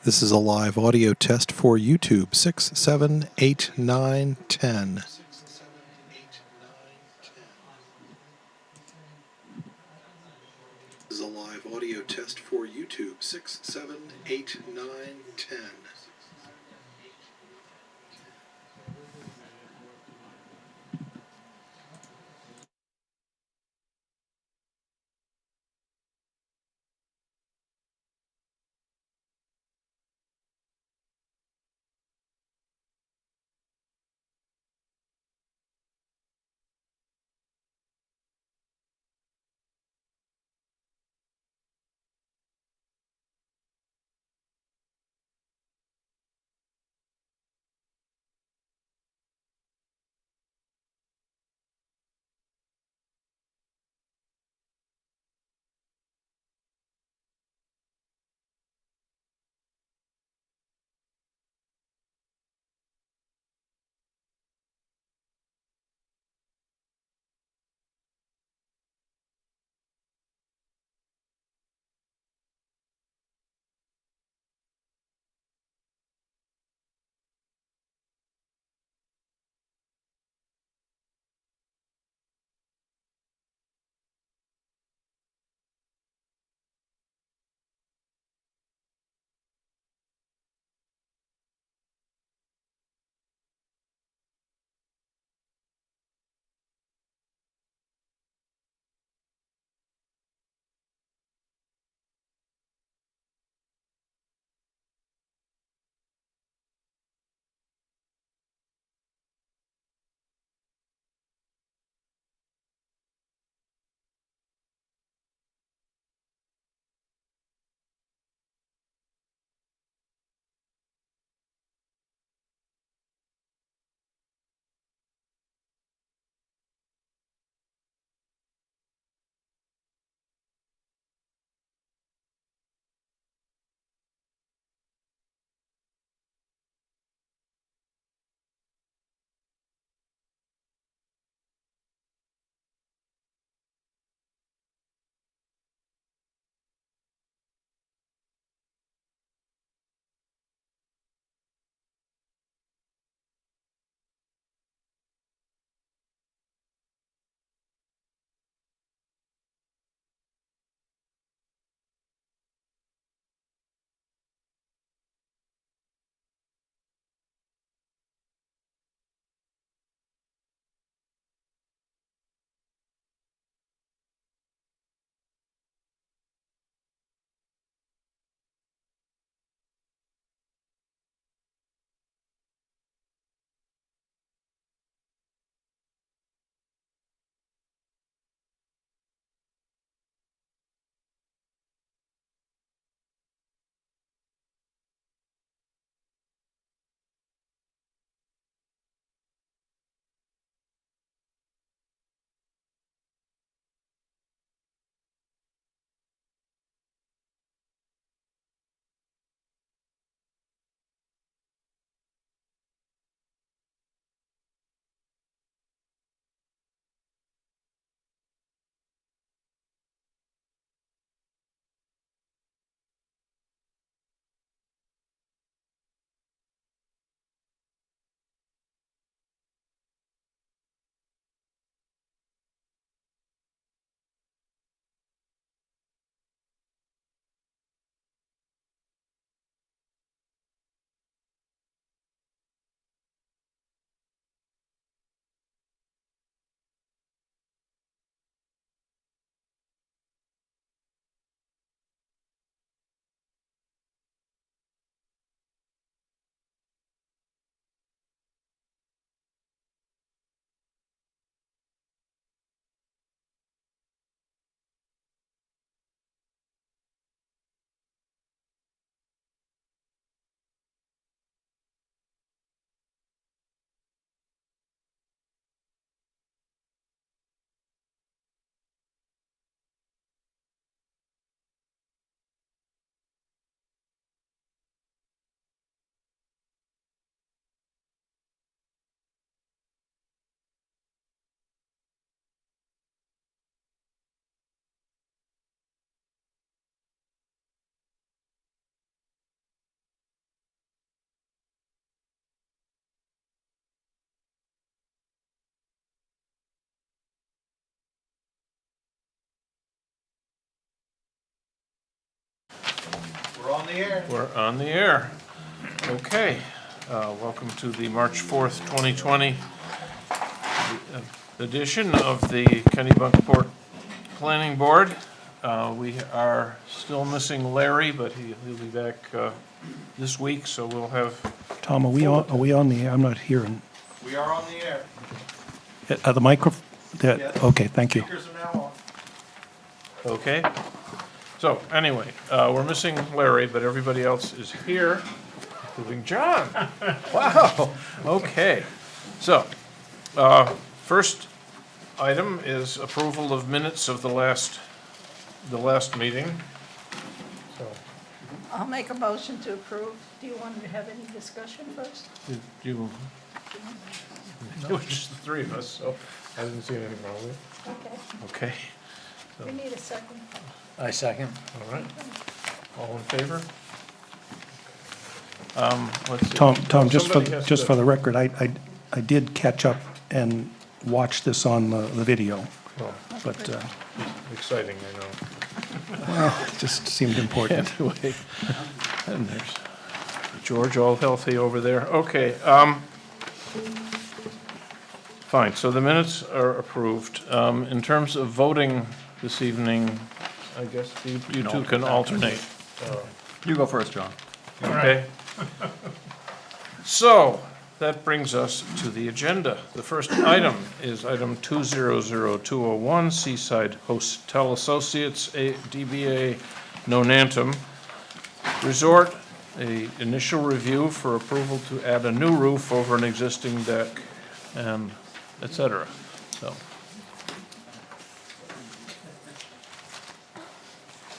This is a live audio test for YouTube. 6, 7, 8, 9, 10. This is a live audio test for YouTube. 6, 7, 8, 9, 10. the air. We're on the air. Okay, welcome to the March 4th, 2020 edition of the Kennebunkport Planning Board. We are still missing Larry, but he'll be back this week, so we'll have... Tom, are we on the air? I'm not hearing. We are on the air. Are the microphone? Yes. Okay, thank you. Speakers are now on. Okay. So, anyway, we're missing Larry, but everybody else is here, including John. Wow, okay. So, first item is approval of minutes of the last meeting. So, I'll make a motion to approve. Do you want to have any discussion first? did you, it was just the three of us, so I didn't see anything wrong with Okay. it. Okay, We need a second. I second. all right. All in favor? Let's see. Tom, just Somebody has to- for the record, I did catch up and watch this on the video, Oh, but exciting, I know. well, it just seemed important. Anyway, and there's George, all healthy over there. Okay, fine, so the minutes are approved. In terms of voting this evening, I guess you two can alternate. You go first, John. Okay. So, that brings us to the agenda. The first item is item 200201, Seaside Hotel Associates, DBA Nonantum Resort, a initial review for approval to add a new roof over an existing deck, and et cetera. So,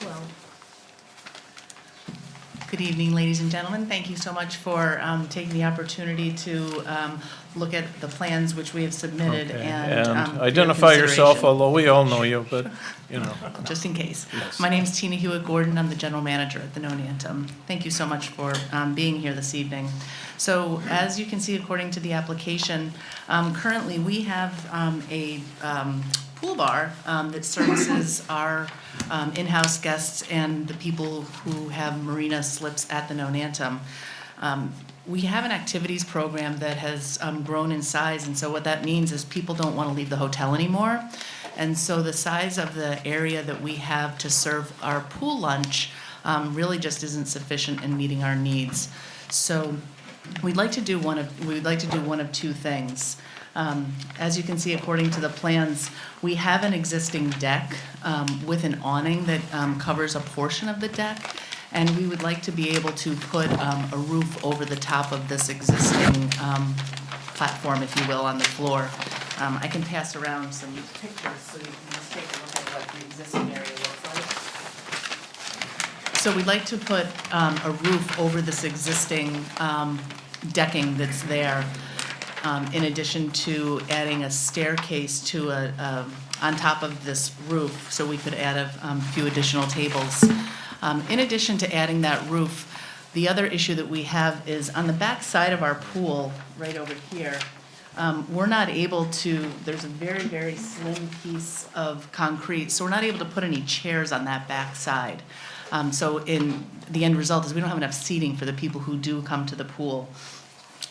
Well, good evening, ladies and gentlemen. Thank you so much for taking the opportunity to look at the plans which we have submitted okay. and And for your identify yourself, consideration. although we all know you, but, you know. Just in case. Yes. My name's Tina Hewitt-Gordon. I'm the general manager at the Nonantum. Thank you so much for being here this evening. So as you can see, according to the application, currently we have a pool bar that services our in-house guests and the people who have marina slips at the Nonantum. We have an activities program that has grown in size, and so what that means is people don't want to leave the hotel anymore. And so the size of the area that we have to serve our pool lunch really just isn't sufficient in meeting our needs. So we'd like to do one of two things. As you can see, according to the plans, we have an existing deck with an awning that covers a portion of the deck, and we would like to be able to put a roof over the top of this existing platform, if you will, on the floor. I can pass around some pictures so you can just take a look at what the existing area looks like. So we'd like to put a roof over this existing decking that's there, in addition to adding a staircase to on top of this roof, so we could add a few additional tables. In addition to adding that roof, the other issue that we have is on the back side of our pool, right over here, we're not able to, there's a very, very slim piece of concrete, so we're not able to put any chairs on that back side. So in the end result is we don't have enough seating for the people who do come to the pool.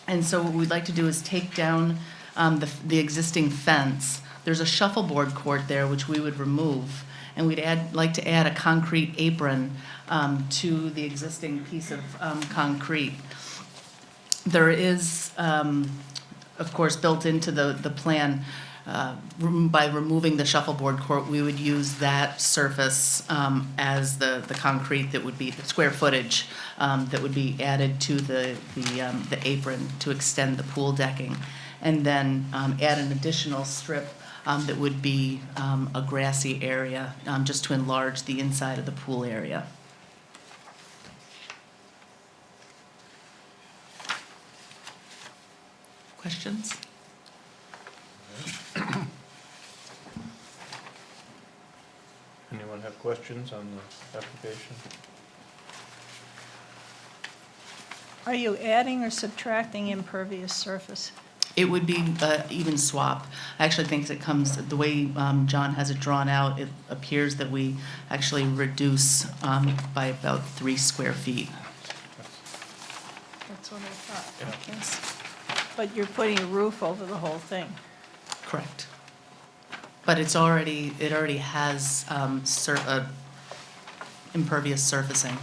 And so what we'd like to do is take down the existing fence. There's a shuffleboard court there, which we would remove. And we'd like to add a concrete apron to the existing piece of concrete. There is, of course, built into the plan, by removing the shuffleboard court, we would use that surface as the concrete that would be the square footage that would be added to the apron to extend the pool decking, and then add an additional strip that would be a grassy area just to enlarge the inside of the pool area. Questions? Anyone have questions on the application? Are you adding or subtracting impervious surface? It would be even swap. I actually think it comes, the way John has it drawn out, it appears that we actually reduce by about 3 square feet. That's what I thought. Okay. But you're putting a roof over the whole thing. Correct. But it already has impervious surfacing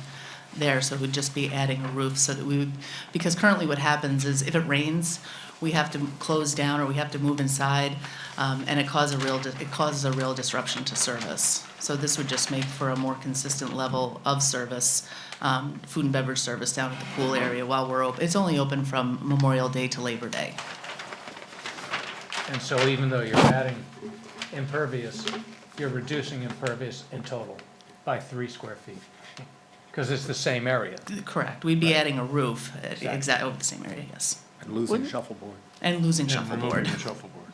there, so it would just be adding a roof so that we would, because currently what happens is if it rains, we have to close down or we have to move inside, and it causes a real disruption to service. So this would just make for a more consistent level of service, food and beverage service down at the pool area while we're open. It's only open from Memorial Day to Labor Day. And so even though you're adding impervious, you're reducing impervious in total by 3 square feet, because it's the same area. Correct. We'd be adding a roof exactly over the same area, yes. And losing shuffleboard. And losing Yeah, shuffleboard. removing the shuffleboard.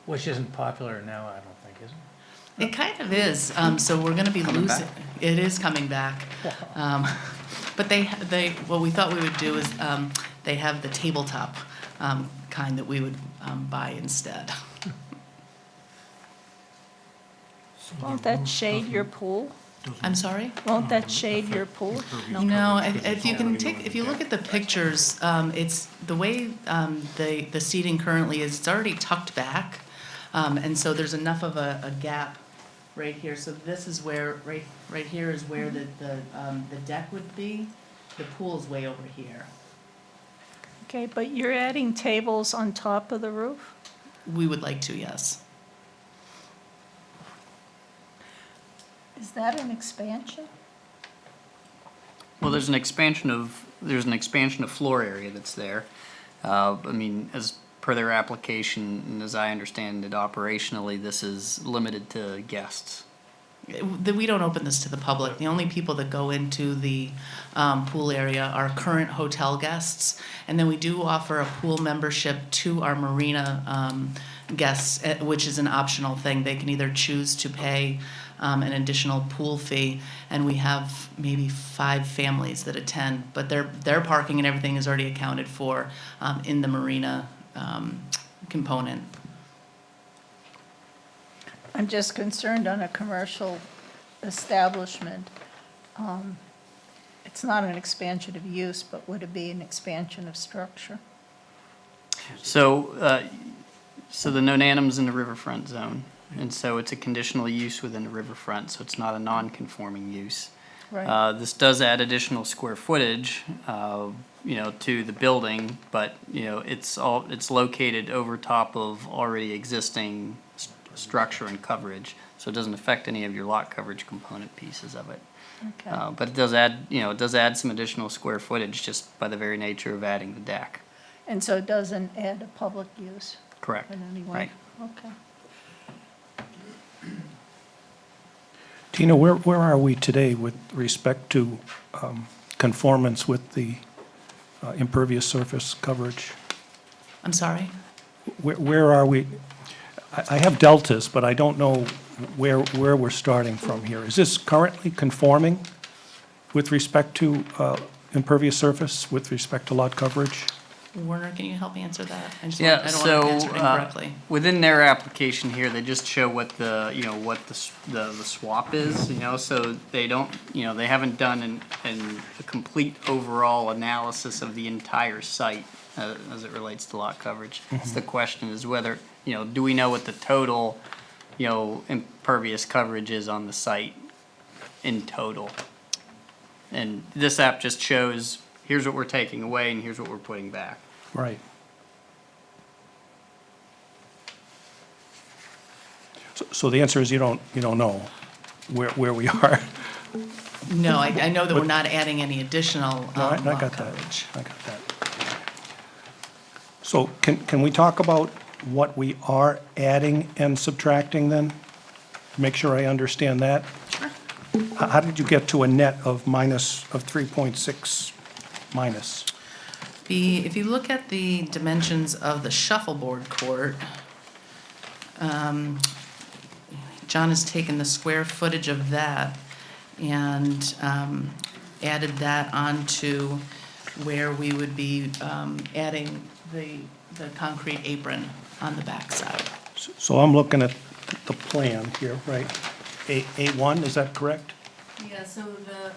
Which isn't popular now, I don't think, is it? It kind of is. So we're going to be Coming losing. back? It is coming back. But what we thought we would do is they have the tabletop kind that we would buy instead. Won't that shade your pool? I'm sorry? Won't that shade your pool? No, if you look at the pictures, it's the way the seating currently is, it's already tucked back. And so there's enough of a gap right here. So this is where, right here is where the deck would be. The pool's way over here. Okay, but you're adding tables on top of the roof? We would like to, yes. Is that an expansion? Well, there's an expansion of floor area that's there. I mean, as per their application, and as I understand it operationally, this is limited to guests. We don't open this to the public. The only people that go into the pool area are current hotel guests. And then we do offer a pool membership to our marina guests, which is an optional thing. They can either choose to pay an additional pool fee, and we have maybe 5 families that attend, but their parking and everything is already accounted for in the marina component. I'm just concerned on a commercial establishment. It's not an expansion of use, but would it be an expansion of structure? So, the nonanum's in the riverfront zone, and so it's a conditional use within the riverfront, so it's not a non-conforming use. Right. This does add additional square footage, to the building, but, it's located over top of already existing structure and coverage, so it doesn't affect any of your lot coverage component pieces of it. Okay. But it does add some additional square footage just by the very nature of adding the deck. And so it doesn't add a public use Correct. in any way? Right. Okay. Tina, where are we today with respect to conformance with the impervious surface coverage? I'm sorry? Where are we? I have deltas, but I don't know where we're starting from here. Is this currently conforming with respect to impervious surface, with respect to lot coverage? Werner, can you help me answer that? I Yeah, don't want to answer so, incorrectly. within their application here, they just show what the swap is, so they don't, they haven't done a complete overall analysis of the entire site as it relates to lot coverage. So the question is whether, do we know what the total, impervious coverage is on the site in total? And this app just shows, here's what we're taking away and here's what we're putting back. Right. So the answer is you don't know where we are. No, I know that we're not adding any additional No, I lot got that. coverage. I got that. So can we talk about what we are adding and subtracting then? Make sure I understand that. Sure. How did you get to a net of 3.6 minus? If you look at the dimensions of the shuffleboard court, John has taken the square footage of that and added that onto where we would be adding the the concrete apron on the backside. So I'm looking at the plan here, right? A1, is that correct? Yeah, so the,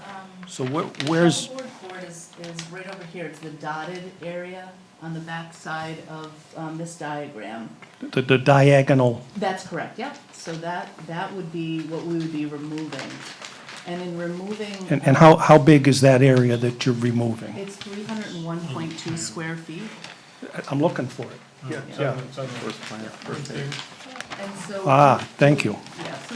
So where's, shuffleboard court is right over here. It's the dotted area on the backside of, this diagram. the diagonal, That's correct, yep. So that would be what we would be removing. And in removing. and how big is that area that you're removing? It's 301.2 square feet. I'm looking for it. Yeah. First plan, first page. And so. Thank you. Yeah, so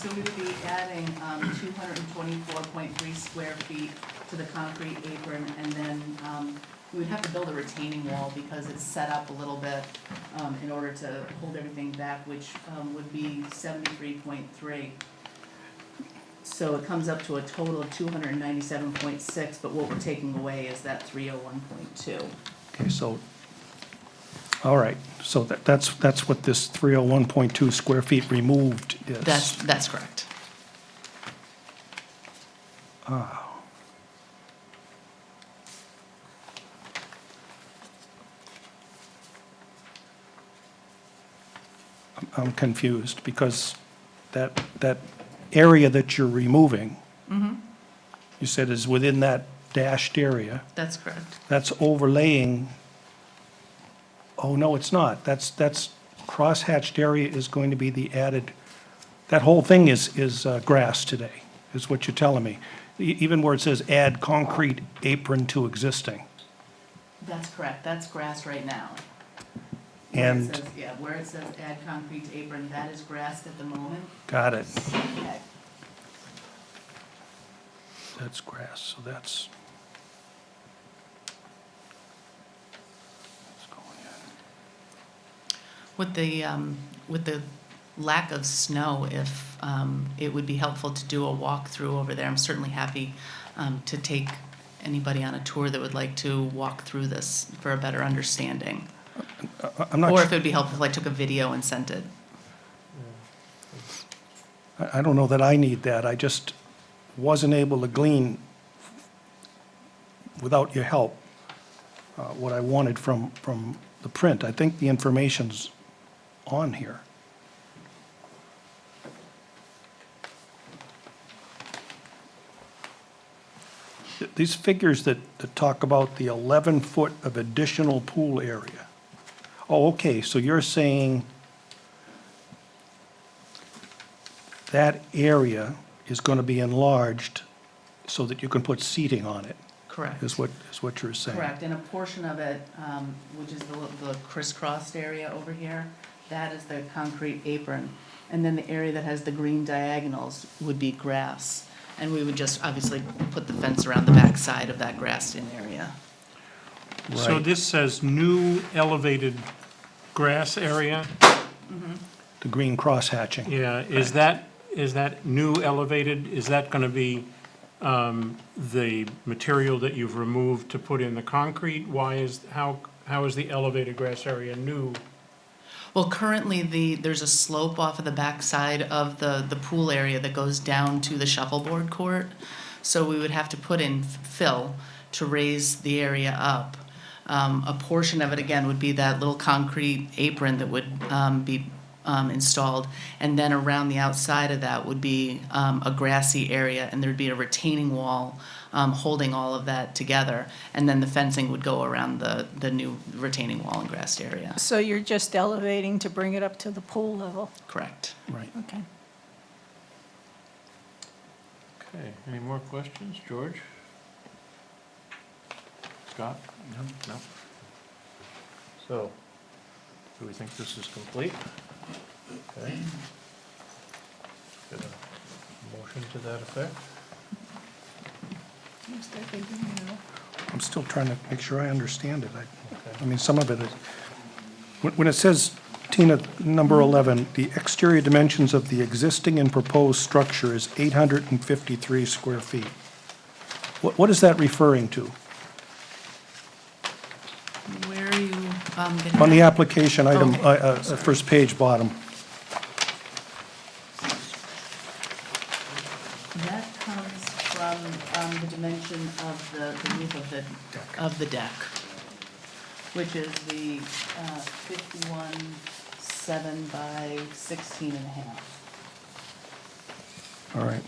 we would be adding 224.3 square feet to the concrete apron, and then we would have to build a retaining wall because it's set up a little bit in order to hold everything back, which would be 73.3. So it comes up to a total of 297.6, but what we're taking away is that 301.2. Okay, so, all right, so that's what this 301.2 square feet removed is. That's correct. I'm confused, because that area that you're removing, you said is within that dashed area, That's correct. that's overlaying, oh, no, it's not. That's cross-hatched area is going to be the added, that whole thing is grass today, is what you're telling me. Even where it says add concrete apron to existing. That's correct. That's grass right now. And- Where it says, yeah, where it says add concrete apron, that is grass at the moment. Got it. Okay. That's grass, so that's. Let's go in. With the lack of snow, if it would be helpful to do a walkthrough over there, I'm certainly happy to take anybody on a tour that would like to walk through this for a better understanding. I'm not. Or su- if it would be helpful if I took a video and sent it. I don't know that I need that. I just wasn't able to glean, without your help, what I wanted from the print. I think the information's on here. These figures that talk about the 11-foot of additional pool area. Oh, okay, so you're saying that area is going to be enlarged so that you can put seating on it, Correct. is what you're saying? Correct, and a portion of it, which is the crisscrossed area over here, that is the concrete apron. And then the area that has the green diagonals would be grass. And we would just obviously put the fence around the back side of that grassed-in area. So Right. this says new elevated grass area? The green cross-hatching. Yeah, is that new elevated, is that gonna be, the material that you've removed to put in the concrete? How is the elevated grass area new? Well, currently, there's a slope off of the backside of the pool area that goes down to the shuffleboard court. So we would have to put in fill to raise the area up. A portion of it, again, would be that little concrete apron that would be installed. And then around the outside of that would be a grassy area, and there'd be a retaining wall holding all of that together. And then the fencing would go around the new retaining wall and grassed area. So you're just elevating to bring it up to the pool level? Correct. Right. Okay. Okay, any more questions? George? Scott? No. So, do we think this is complete? Okay. Get a motion to that effect? I'm still trying to make sure I understand it. I mean, some of it is, when it says, Tina, number 11, the exterior dimensions of the existing and proposed structure is 853 square feet. What is that referring to? Where are you getting On the that? application item, Oh. first page, bottom. That comes from the dimension of the roof of the deck. which is the 51.7 by 16.5. All right.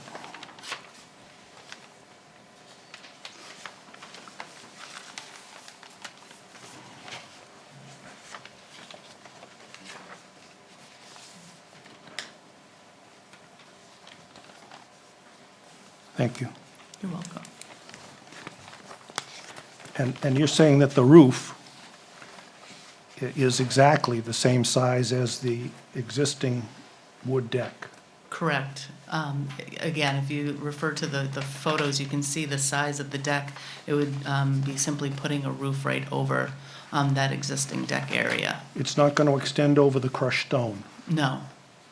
Thank you. You're welcome. And you're saying that the roof is exactly the same size as the existing wood deck? Correct. Again, if you refer to the photos, you can see the size of the deck. It would be simply putting a roof right over that existing deck area. It's not going to extend over the crushed stone? No.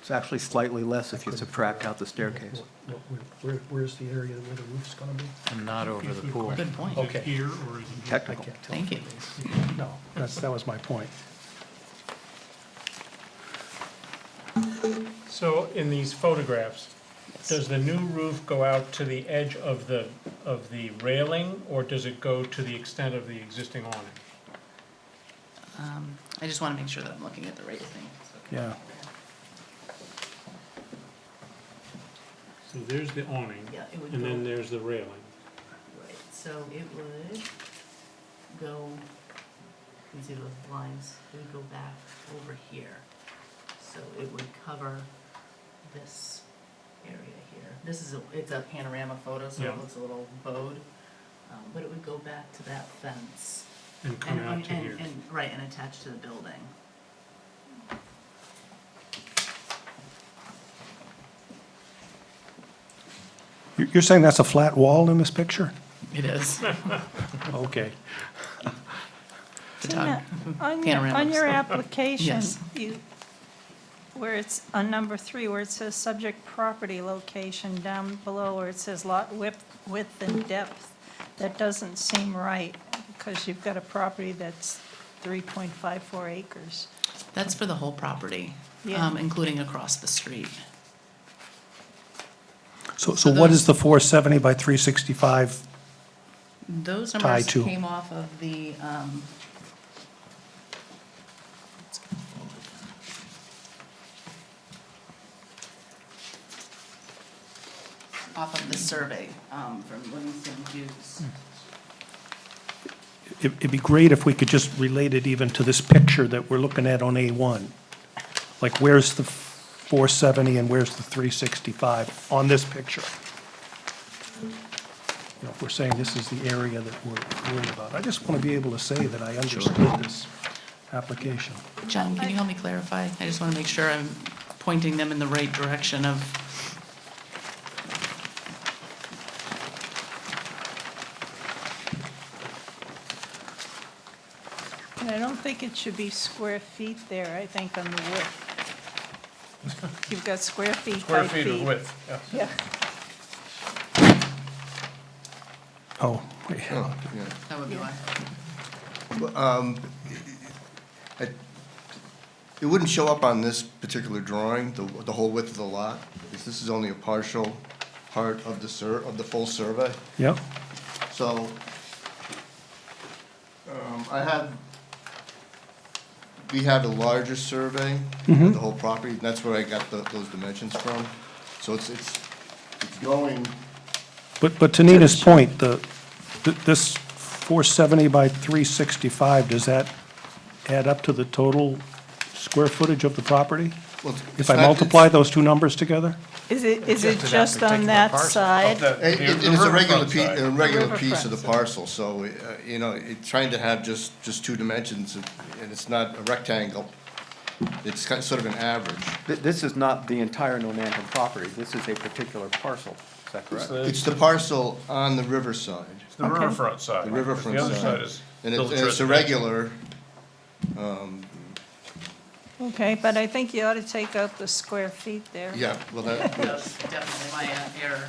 It's actually slightly less if you subtract out the staircase. Where's the area where the roof's going to be? And not over the pool. Good point. Is it here or is it? Technical. Thank you. No, that was my point. So in these photographs, does the new roof go out to the edge of the railing, or does it go to the extent of the existing awning? I just want to make sure that I'm looking at the right thing. Yeah. So there's the awning, Yeah, it would and then go, there's the railing. right, so it would go, you see those lines, it would go back over here. So it would cover this area here. This is, it's a panorama photo, so Yeah. it looks a little bowed. But it would go back to that fence. And come out to here. Right, and attach to the building. You're saying that's a flat wall in this picture? It is. Okay. Tina, on Panoramas. your application, Yes. where it's on number 3, where it says subject property location, down below where it says lot width and depth, that doesn't seem right, because you've got a property that's 3.54 acres. That's for the whole property, Yeah. including across the street. So what is the 470 by 365? Those Tie numbers to. came off of the, off of the survey, from Livingston Hughes. It'd be great if we could just relate it even to this picture that we're looking at on A1. Like, where's the 470 and where's the 365 on this picture? You know, if we're saying this is the area that we're worried about. I just want to be able to say that I understood this application. Jen, can you help me clarify? I just want to make sure I'm pointing them in the right direction of, And I don't think it should be square feet there, I think on the width. You've got square feet Square by feet feet. of width, yeah. Yeah. Oh, wait. that would be why. It wouldn't show up on this particular drawing, the whole width of the lot, because this is only a partial part of the full survey. Yep. So, we have a larger survey of the whole property, and that's where I got those dimensions from. So it's going, But to Nina's point, this 470 by 365, does that add up to the total square footage of the property? well, If I multiply those two numbers together? Is it Just to that just on particular that parcel. side? It is a regular piece, a regular Riverfront piece of the side. parcel, so, you know, trying to have just two dimensions, and it's not a rectangle, it's sort of an average. This is not the entire Nonantum property, this is a particular parcel, is that correct? It's the parcel on the riverside, It's the riverfront side. the riverfront The other side. side is And built it's to a regular, Okay, but I think you ought to take out the square feet there. yeah, well, that, That's definitely my error.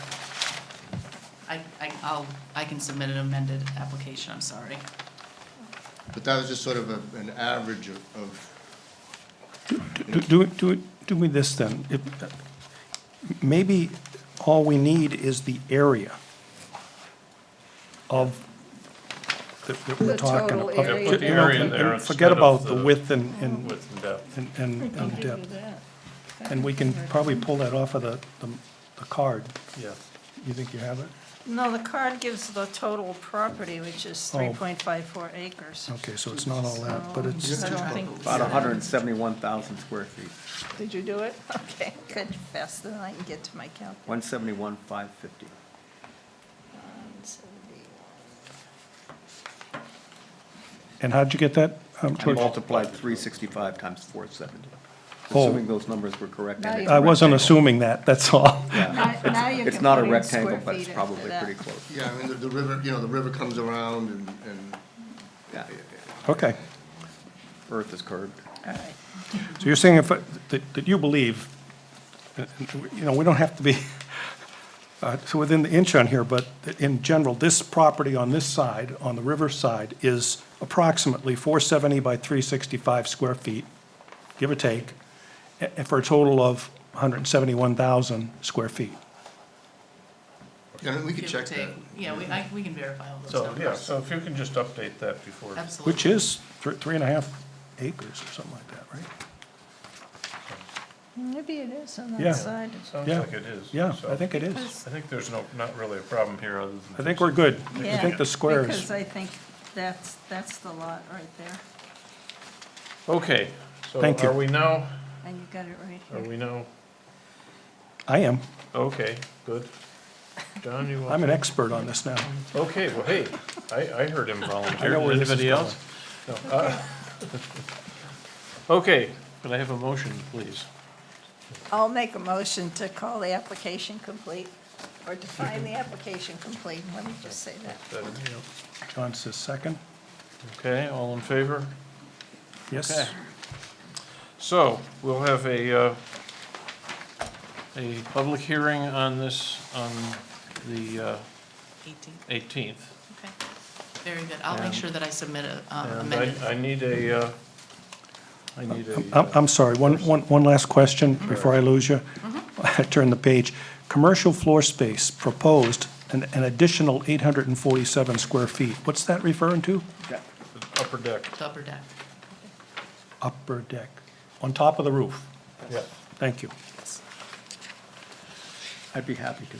I can submit an amended application, I'm sorry. but that was just sort of an average of, Do me this then. Maybe all we need is the area of that we're The talking total about. area. Put the You know, area and- there and instead Forget of about the the width and width and depth. and depth. And we can probably pull that off of the card. Yeah. You think you have it? No, the card gives the total property, which is Oh. 3.54 acres. Okay, so it's not all that, but it's, I don't think. About 171,000 square feet, Did you do it? Okay, good, faster than I can get to my calculator. 171,550. 171. and how'd you get that, I George? multiplied 365 times 470, Oh. assuming those numbers were correct. and Now it's you- a I wasn't rectangle. assuming that, that's all. Now you It's can not a put in rectangle, square but it's feet probably after that. pretty close. Yeah, I mean, the river, you know, the river comes around and Yeah, Okay, Earth is curved. All right. so you're saying that you believe, you know, we don't have to be so within the inch on here, but in general, this property on this side, on the river side, is approximately 470 by 365 square feet, give or take, for a total of 171,000 square feet. Yeah, we could Give or check take. that. Yeah, we can verify all those So, numbers. yeah, so if you can just update that before. Absolutely. Which is 3.5 acres or something like that, right? Maybe it is on Yeah. that side. Sounds Yeah. like it is. Yeah, so I think it is. Because- I think there's not really a problem here other than. I think we're good. I Yeah, think the squares, Because I think that's the lot right there, Okay, so Thank you. are we now, and you got it right are here. we now, I am, okay, good. John, you want? I'm an expert on this now. Okay, well, hey, I heard him I volunteer. know where this is Anybody else? No. Okay, could I have a motion, please? I'll make a motion to call the application complete, or to find the application complete, let me just say that. John says second. Okay, all in favor? Yes. Okay. So, we'll have a public hearing on this on the 18. 18th. Okay. Very good. I'll make And- sure that I submit a And amended. I need a, I'm sorry, one last question before I lose you. I turn the page. Commercial floor space proposed, an additional 847 square feet. What's that referring to? upper deck. The upper deck. Upper deck, on top of the roof. Yeah. Thank you. I'd be happy to.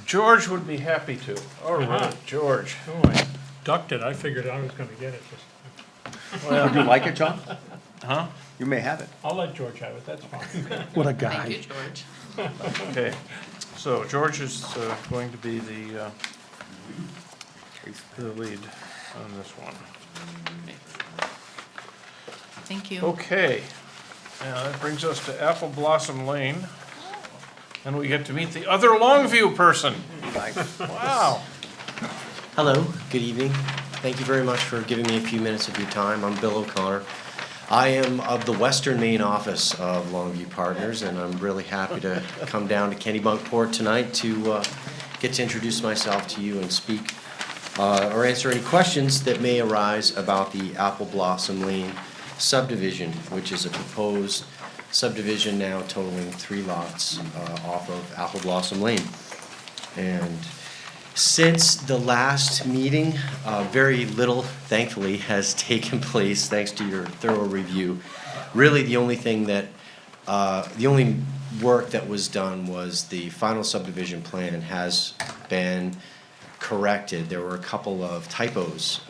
George would be happy to. All right, George. Oh, I ducked it, I figured I was gonna get it. Would you like it, John? Huh? You may have it. I'll let George have it, that's fine. What a Thank you, guy. George. Okay, so George is going to be the lead on this one. Thank you. Okay, now that brings us to Apple Blossom Lane, and we get to meet the other Longview person. Wow. Hello, good evening. Thank you very much for giving me a few minutes of your time. I'm Bill O'Connor. I am of the Western Maine office of Longview Partners, and I'm really happy to come down to Kennebunkport tonight to get to introduce myself to you and speak or answer any questions that may arise about the Apple Blossom Lane subdivision, which is a proposed subdivision now totaling 3 lots off of Apple Blossom Lane. And since the last meeting, very little, thankfully, has taken place, thanks to your thorough review. Really, the only thing that, the only work that was done was the final subdivision plan has been corrected. There were a couple of typos,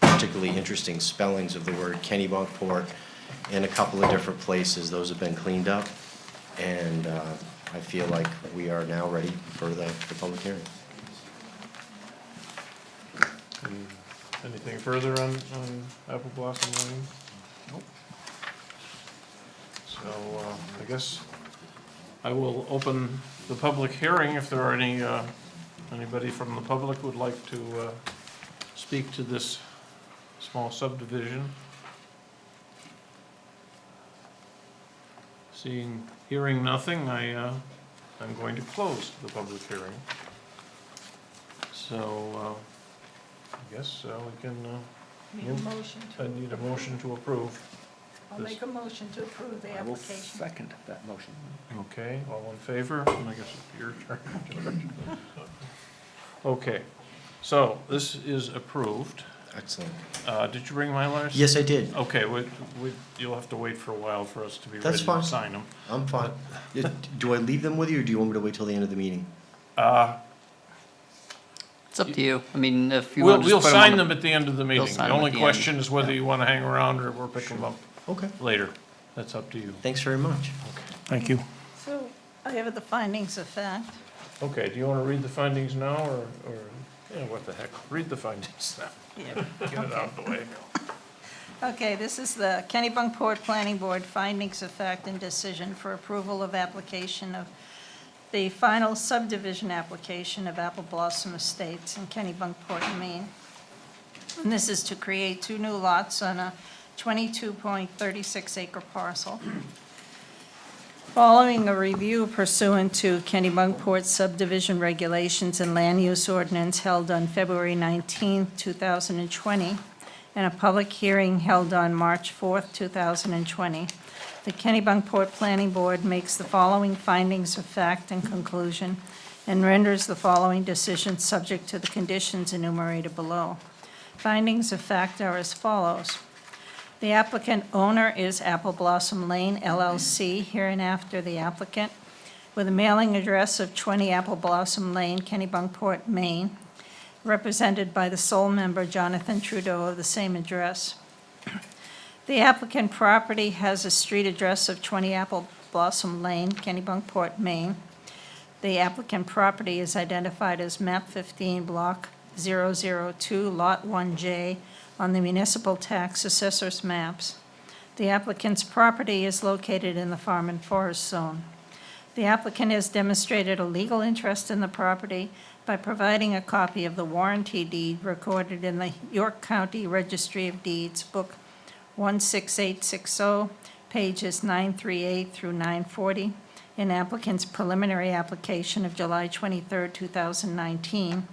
particularly interesting spellings of the word Kennebunkport in a couple of different places. Those have been cleaned up, and I feel like we are now ready for the public hearing. Anything further on Apple Blossom Lane? Nope. So, I guess I will open the public hearing if there are anybody from the public who would like to speak to this small subdivision. Hearing nothing, I'm going to close the public hearing. So, I guess we can, Need a motion I to, need a motion to approve. I'll make a motion to approve the I will application. second that motion. Okay, all in favor? And I guess it's your turn, George. Okay, so this is approved. Excellent. Did you bring Mylars? Yes, I did. Okay, you'll have to wait for a while for us to be ready That's to fine. sign them. I'm fine. Do I leave them with you, or do you want me to wait till the end of the meeting? It's up to you. I mean, if you want to We'll just put sign on them at the end of the meeting. The sign them only at the question end. is whether you want to hang around or we'll pick them up Okay. later. That's up to you. Thanks very much. Thank you. So I have the findings of fact. Okay, do you want to read the findings now, or, yeah, what the heck? Read the findings now. Yeah. Get it out of the way. Okay, this is the Kennebunkport Planning Board findings of fact and decision for approval of application of the final subdivision application of Apple Blossom Estates in Kennebunkport, Maine. And this is to create 2 new lots on a 22.36 acre parcel. Following a review pursuant to Kennebunkport subdivision regulations and land use ordinance held on February 19, 2020, and a public hearing held on March 4, 2020, the Kennebunkport Planning Board makes the following findings of fact and conclusion and renders the following decision subject to the conditions enumerated below. Findings of fact are as follows. The applicant owner is Apple Blossom Lane LLC, hereinafter the applicant, with a mailing address of 20 Apple Blossom Lane, Kennebunkport, Maine, represented by the sole member Jonathan Trudeau of the same address. The applicant property has a street address of 20 Apple Blossom Lane, Kennebunkport, Maine. The applicant property is identified as map 15, block 002, lot 1J, on the municipal tax assessor's maps. The applicant's property is located in the farm and forest zone. The applicant has demonstrated a legal interest in the property by providing a copy of the warranty deed recorded in the York County Registry of Deeds, Book 16860, pages 938 through 940, in applicant's preliminary application of July 23, 2019,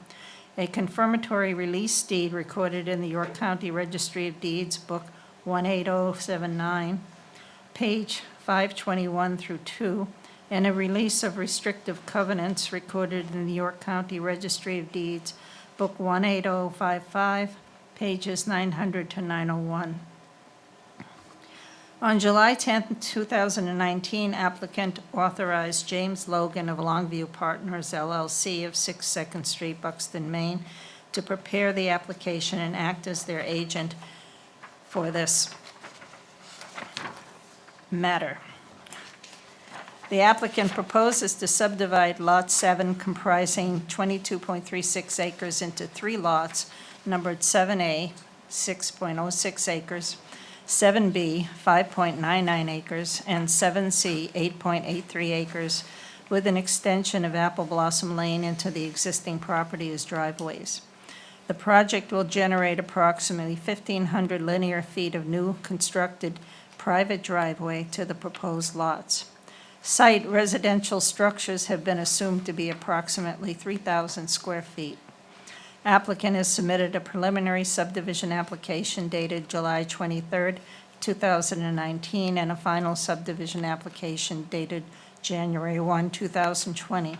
a confirmatory release deed recorded in the York County Registry of Deeds, Book 18079, page 521 through 2, and a release of restrictive covenants recorded in the York County Registry of Deeds, Book 18055, pages 900 to 901. On July 10, 2019, applicant authorized James Logan of Longview Partners LLC of 6 Second Street, Buxton, Maine, to prepare the application and act as their agent for this matter. The applicant proposes to subdivide Lot 7 comprising 22.36 acres into 3 lots numbered 7A, 6.06 acres, 7B, 5.99 acres, and 7C, 8.83 acres, with an extension of Apple Blossom Lane into the existing property as driveways. The project will generate approximately 1,500 linear feet of new constructed private driveway to the proposed lots. Site residential structures have been assumed to be approximately 3,000 square feet. Applicant has submitted a preliminary subdivision application dated July 23, 2019, and a final subdivision application dated January 1, 2020.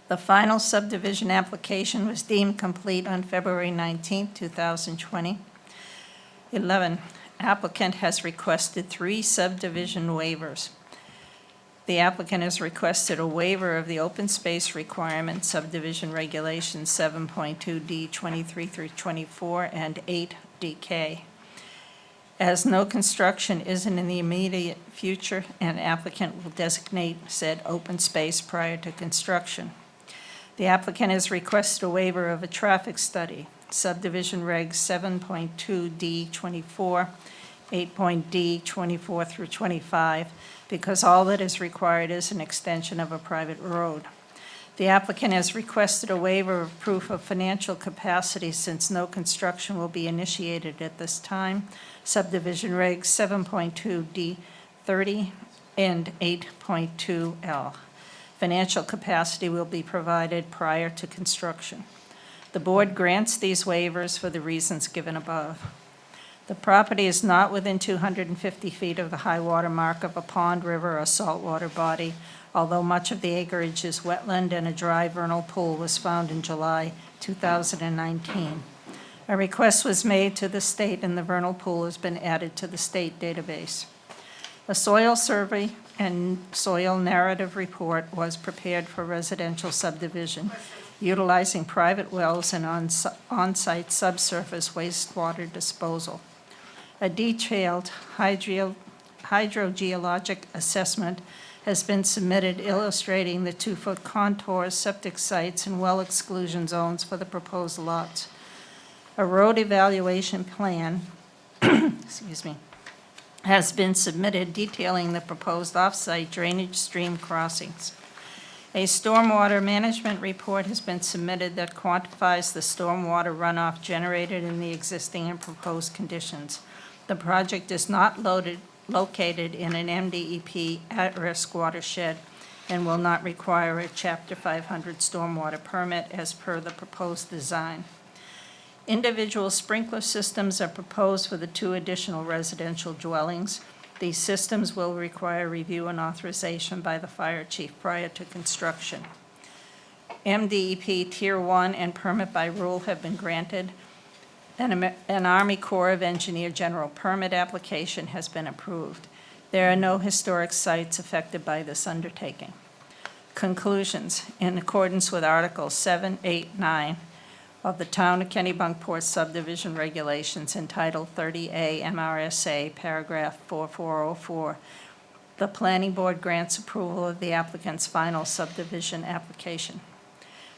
The final subdivision application was deemed complete on February 19, 2020. 11, applicant has requested 3 subdivision waivers. The applicant has requested a waiver of the open space requirement subdivision regulations 7.2D 23 through 24 and 8DK. As no construction isn't in the immediate future, an applicant will designate said open space prior to construction. The applicant has requested a waiver of a traffic study, subdivision regs 7.2D 24, 8.D 24 through 25, because all that is required is an extension of a private road. The applicant has requested a waiver of proof of financial capacity since no construction will be initiated at this time. Subdivision regs 7.2D 30 and 8.2L. Financial capacity will be provided prior to construction. The board grants these waivers for the reasons given above. The property is not within 250 feet of the high water mark of a pond, river, or saltwater body, although much of the acreage is wetland and a dry vernal pool was found in July 2019. A request was made to the state, and the vernal pool has been added to the state database. A soil survey and soil narrative report was prepared for residential subdivision, utilizing private wells and on-site subsurface wastewater disposal. A detailed hydrogeologic assessment has been submitted illustrating the 2-foot contours, septic sites, and well exclusion zones for the proposed lots. A road evaluation plan, excuse me, has been submitted detailing the proposed off-site drainage stream crossings. A stormwater management report has been submitted that quantifies the stormwater runoff generated in the existing and proposed conditions. The project is not located in an MDEP at-risk watershed and will not require a Chapter 500 stormwater permit as per the proposed design. Individual sprinkler systems are proposed for the 2 additional residential dwellings. These systems will require review and authorization by the fire chief prior to construction. MDEP Tier 1 and permit by rule have been granted. An Army Corps of Engineer general permit application has been approved. There are no historic sites affected by this undertaking. Conclusions. In accordance with Articles 7, 8, 9 of the Town of Kennebunkport Subdivision Regulations entitled 30A MRSA, paragraph 4404, the Planning Board grants approval of the applicant's final subdivision application.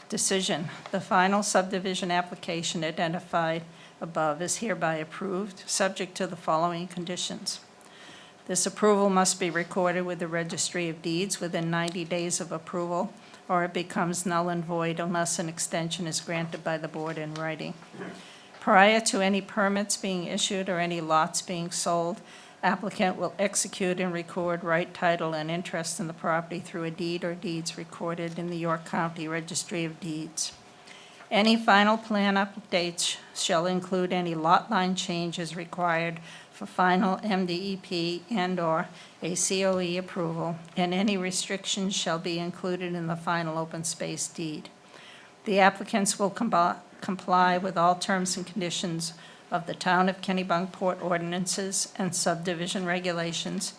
Decision. The final subdivision application identified above is hereby approved, subject to the following conditions. This approval must be recorded with the Registry of Deeds within 90 days of approval, or it becomes null and void unless an extension is granted by the board in writing. Prior to any permits being issued or any lots being sold, applicant will execute and record right title and interest in the property through a deed or deeds recorded in the York County Registry of Deeds. Any final plan updates shall include any lot line changes required for final MDEP and/or a COE approval, and any restrictions shall be included in the final open space deed. The applicants will comply with all terms and conditions of the Town of Kennebunkport ordinances and subdivision regulations,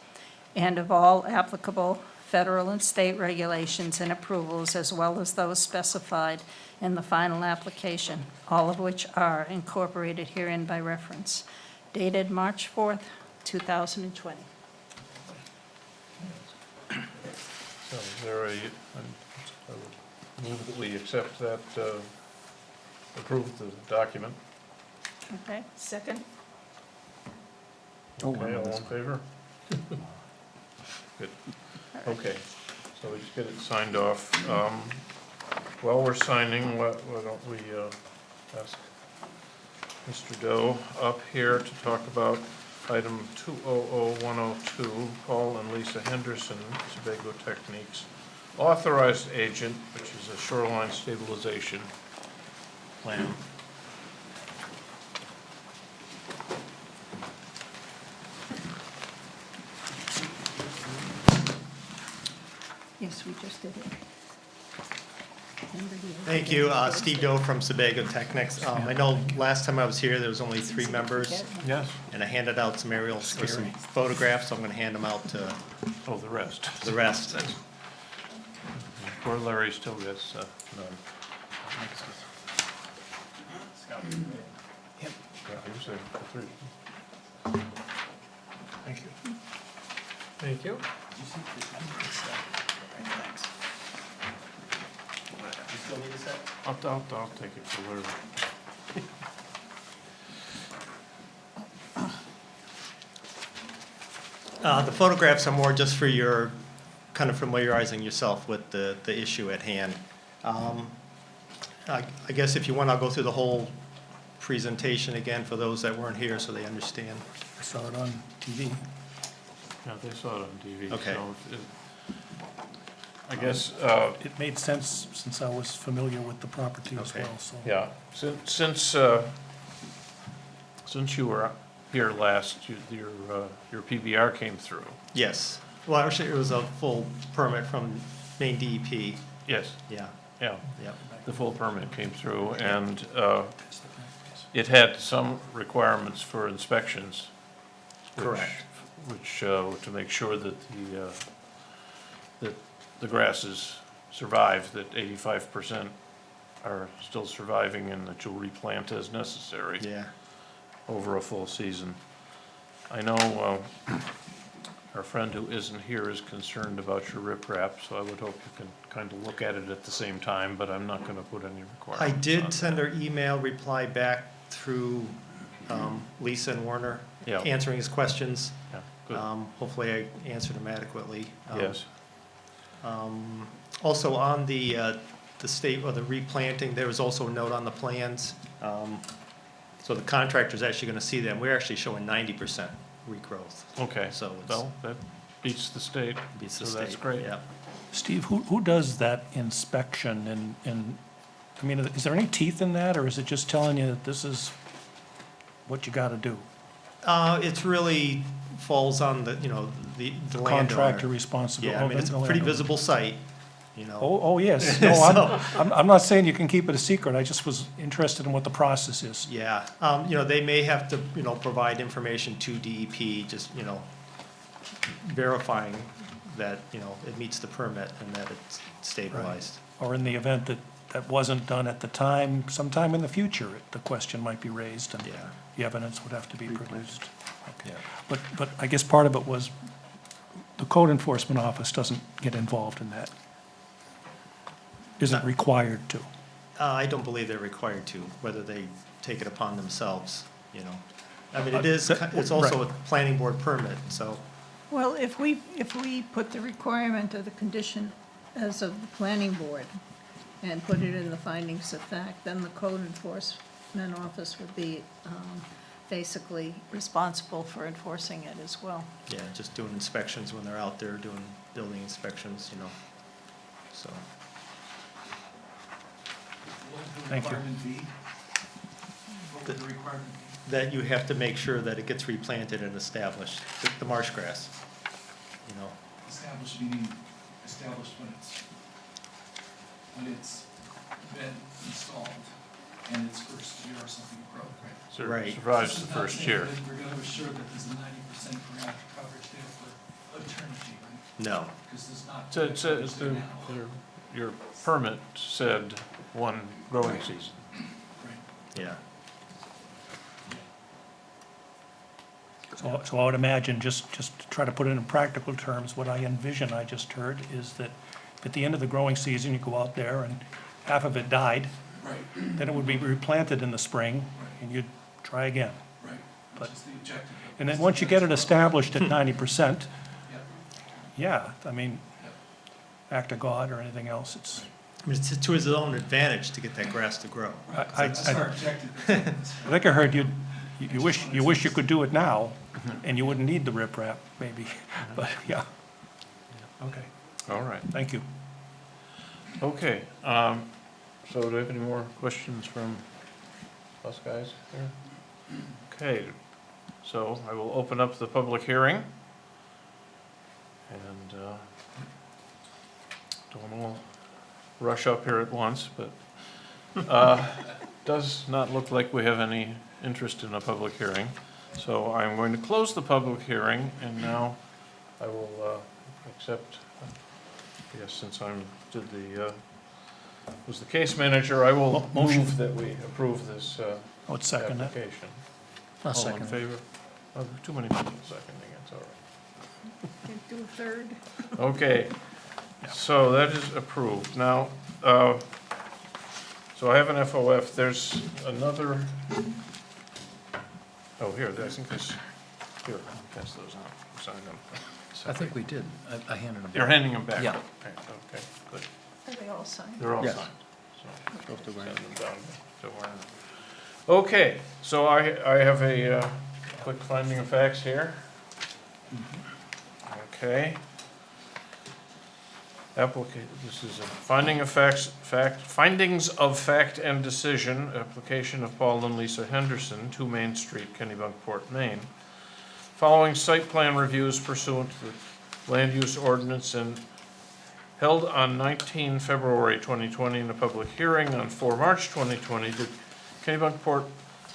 and of all applicable federal and state regulations and approvals, as well as those specified in the final application, all of which are incorporated herein by reference. Dated March 4th, 2020. So is there I would move that we accept that, approve the document. Okay, second? Okay, all in favor? Good. Okay, so we just get it signed off. While we're signing, why don't we ask Mr. Doe up here to talk about item 200102, Paul and Lisa Henderson, Sebago Techniques, authorized agent, which is a shoreline stabilization plan. Yes, we just did it. Thank you, Steve Doe from Sebago Technics. I know last time I was here, there was only 3 members, Yes. and I handed out some aerials or some photographs, so I'm gonna hand them out to Oh, the rest. the rest. Poor Larry still gets none. Yeah, you say 3. Thank you. Thank you. I'll take it for Larry. The photographs are more just for your, kind of familiarizing yourself with the issue at hand. I guess if you want, I'll go through the whole presentation again for those that weren't here so they understand. I saw it on TV. Yeah, they saw it on TV. Okay. So I guess, It made sense since I was familiar with the property as Okay. well, so. yeah, since you were here last, your PBR came through. Yes. Well, actually, it was a full permit from Maine DEP. Yes, Yeah, yeah. yep. The full permit came through, and it had some requirements for inspections. Correct. Which, to make sure that the grasses survive, that 85% are still surviving and that you'll replant as necessary Yeah. over a full season. I know our friend who isn't here is concerned about your riprap, so I would hope you can kind of look at it at the same time, but I'm not going to put any requirements I on did that. send her email reply back through Lisa and Warner, Yeah. answering his questions. Yeah, good. Hopefully I answered them adequately. Yes, Also on the state, or the replanting, there was also a note on the plans. So the contractor's actually gonna see them. We're actually showing 90% regrowth. okay. So it's- Well, that beats the state, Beats the so that's state, great. yeah. Steve, who does that inspection and, I mean, is there any teeth in that, or is it just telling you that this is what you gotta do? It's really falls on the, the landowner. Contractor responsible. Yeah, I mean, it's a pretty visible site, Oh, yes. No, I'm not saying you can keep it a secret. I just was interested in what the process is. Yeah, they may have to, provide information to DEP, just, verifying that, it meets the permit and that it's stabilized. Or in the event that that wasn't done at the time, sometime in the future, the question might be raised and Yeah. the evidence would have to be produced. Okay. But I guess part of it was the code enforcement office doesn't get involved in that. Isn't required to. I don't believe they're required to, whether they take it upon themselves, I mean, it's also a planning board permit, so, Well, if we put the requirement of the condition as of the planning board and put it in the findings of fact, then the code enforcement office would be basically responsible for enforcing it as well. yeah, just doing inspections when they're out there doing building inspections, so. Thank you. That you have to make sure that it gets replanted and established, the marsh grass, Established meaning established when it's been installed and its first year or something growth, right? Right. Survives the first year. We're gonna assure that there's a 90% parameter coverage there for eternity, right? No. Because there's not. It's your permit said one growing season. Right. Yeah. So I would imagine, just to try to put it in practical terms, what I envision, I just heard, is that at the end of the growing season, you go out there and half of it died, Right, then it would be replanted in the spring, and you'd try again. right, But- which is the objective. of And then this once you get it defense. established at 90%, Yep, yeah, I mean, yep. act of God or anything else, it's, I mean, it's to his own advantage to get that grass to grow. I That's our objective. is I think I heard you wish you could do it now, and you wouldn't need the riprap, maybe, but, yeah. Okay, All right. thank you. Okay, so do we have any more questions from us guys here? Okay, so I will open up the public hearing. And don't all rush up here at once, but does not look like we have any interest in a public hearing. So I'm going to close the public hearing, and now I will accept, I guess since was the case manager, I will Motion. move that we approve this I would second that. application. I'll All in second it. favor? Oh, too many people seconding, it's all right. Can't do a third. Okay, so that is approved. Now, so I have an FOF, there's another, oh, here, I think this, here, pass those out, sign them. I think we did. I handed them. You're handing them back? Yeah. Okay, good. Are they all signed? They're all Yes. signed. So send them down to Warren. Okay, so I have a quick finding of facts here. Okay. This is a findings of fact and decision, application of Paul and Lisa Henderson, 2 Main Street, Kennebunkport, Maine. Following site plan reviews pursuant to the land use ordinance and held on 19 February 2020 in a public hearing on 4 March 2020, the Kennebunkport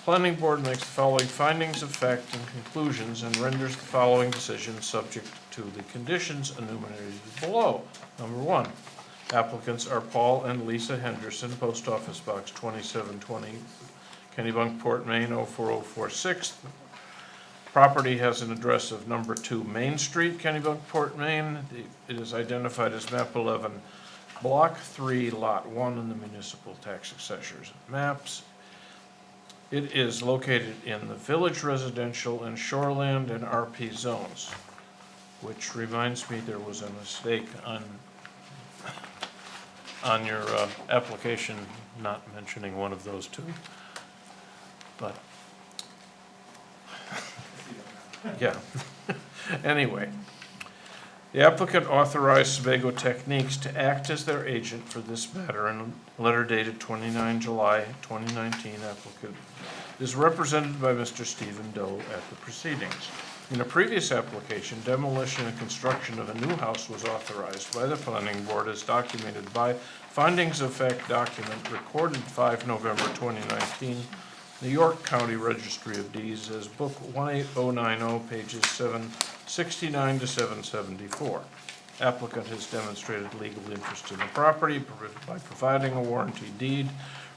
planning board makes the following findings of fact and conclusions and renders the following decisions subject to the conditions enumerated below. Number one, applicants are Paul and Lisa Henderson, Post Office Box 2720, Kennebunkport, Maine 04046. Property has an address of number 2 Main Street, Kennebunkport, Maine. It is identified as map 11, block 3, lot 1 in the municipal tax assessor's maps. It is located in the village residential and shoreland and RP zones, which reminds me there was a mistake on your application not mentioning one of those two. But yeah. Anyway, the applicant authorized Sebago Techniques to act as their agent for this matter in a letter dated 29 July 2019. Applicant is represented by Mr. Stephen Doe at the proceedings. In a previous application, demolition and construction of a new house was authorized by the planning board as documented by findings of fact document recorded 5 November 2019. The York County Registry of Deeds as Book 18090, pages 769 to 774. Applicant has demonstrated legal interest in the property by providing a warranty deed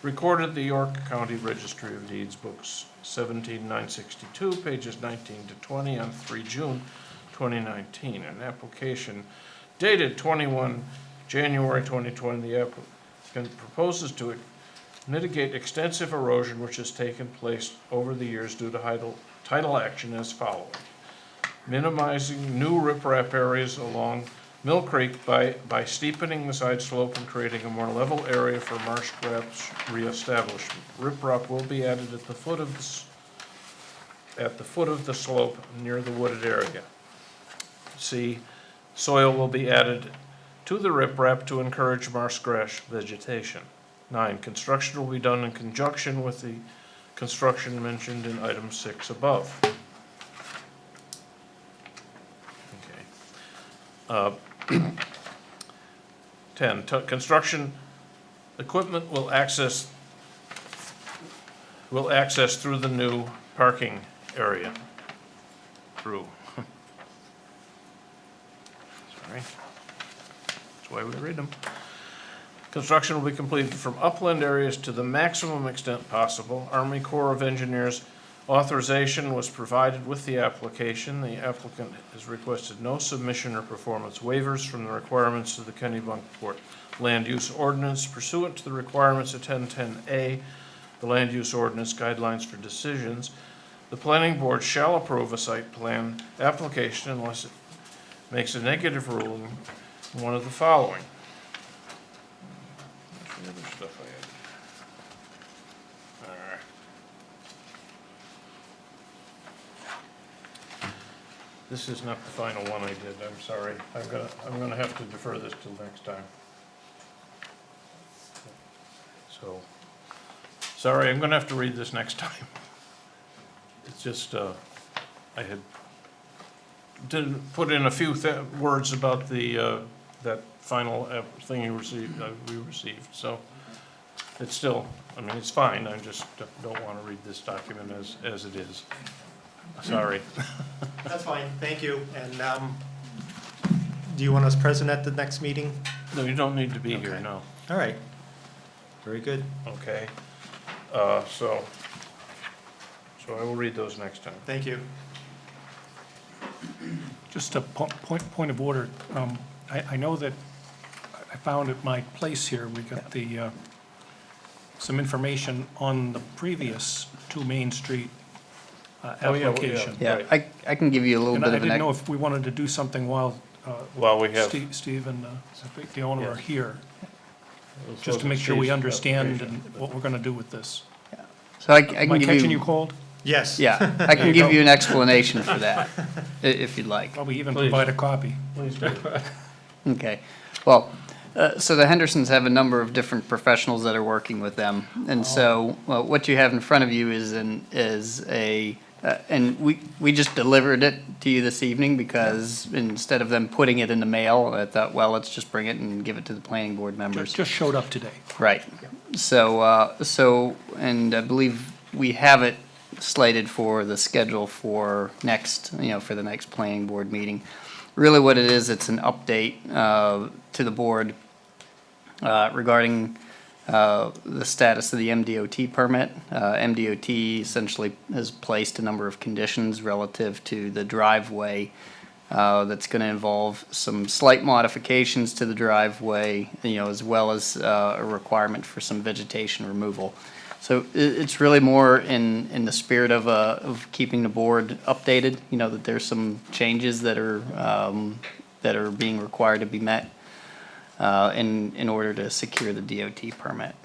recorded the York County Registry of Deeds, Books 17962, pages 19 to 20 on 3 June 2019. An application dated 21 January 2020, the applicant proposes to mitigate extensive erosion which has taken place over the years due to tidal action as following. Minimizing new riprap areas along Mill Creek by steepening the side slope and creating a more level area for marsh grass reestablishment. Riprap will be added at the foot of the slope near the wooded area. C, soil will be added to the riprap to encourage marsh grass vegetation. 9, construction will be done in conjunction with the construction mentioned in item 6 above. Okay. 10, construction equipment will access through the new parking area. Sorry. That's why we read them. Construction will be completed from upland areas to the maximum extent possible. Army Corps of Engineers authorization was provided with the application. The applicant has requested no submission or performance waivers from the requirements of the Kennebunkport Land Use Ordinance pursuant to the requirements of 1010A, the Land Use Ordinance Guidelines for Decisions. The Planning Board shall approve a site plan application unless it makes a negative ruling in one of the following. The other stuff I had. All right. This is not the final one I did. I'm sorry. I'm gonna have to defer this till next time. So, sorry. I'm gonna have to read this next time. It's just I had did put in a few words about the that final thing you received, we received. So it's still, I mean, it's fine. I just don't want to read this document as it is. Sorry. That's fine, thank you. And do you want us present at the next meeting? No, you don't need to be here, no. All right, very good. Okay. So I will read those next time. Thank you. Just a point of order. I know that I found at my place here, we got the, some information on the previous 2 Main Street application. Yeah, I can give you a little And bit I of an. didn't know if we wanted to do something while we have. Steve and the owner are Yes. here, just to make sure we understand and what we're gonna do with this. So I Am can I give catching you. you cold? Yes. Yeah, I can give you an explanation for that, if you'd like. Probably even Please. provide a copy. Please do. Okay, well, so the Hendersons have a number of different professionals that are working with them. And so, what you have in front of you is and we just delivered it to you this evening because instead of them putting it in the mail, I thought, well, let's just bring it and give it to the planning board members. Just showed up today. Right. So, and I believe we have it slated for the schedule for next, for the next planning board meeting. Really what it is, it's an update to the board regarding the status of the MDOT permit. MDOT essentially has placed a number of conditions relative to the driveway that's going to involve some slight modifications to the driveway, as well as a requirement for some vegetation removal. So it's really more in the spirit of keeping the board updated, that there's some changes that are being required to be met in order to secure the DOT permit.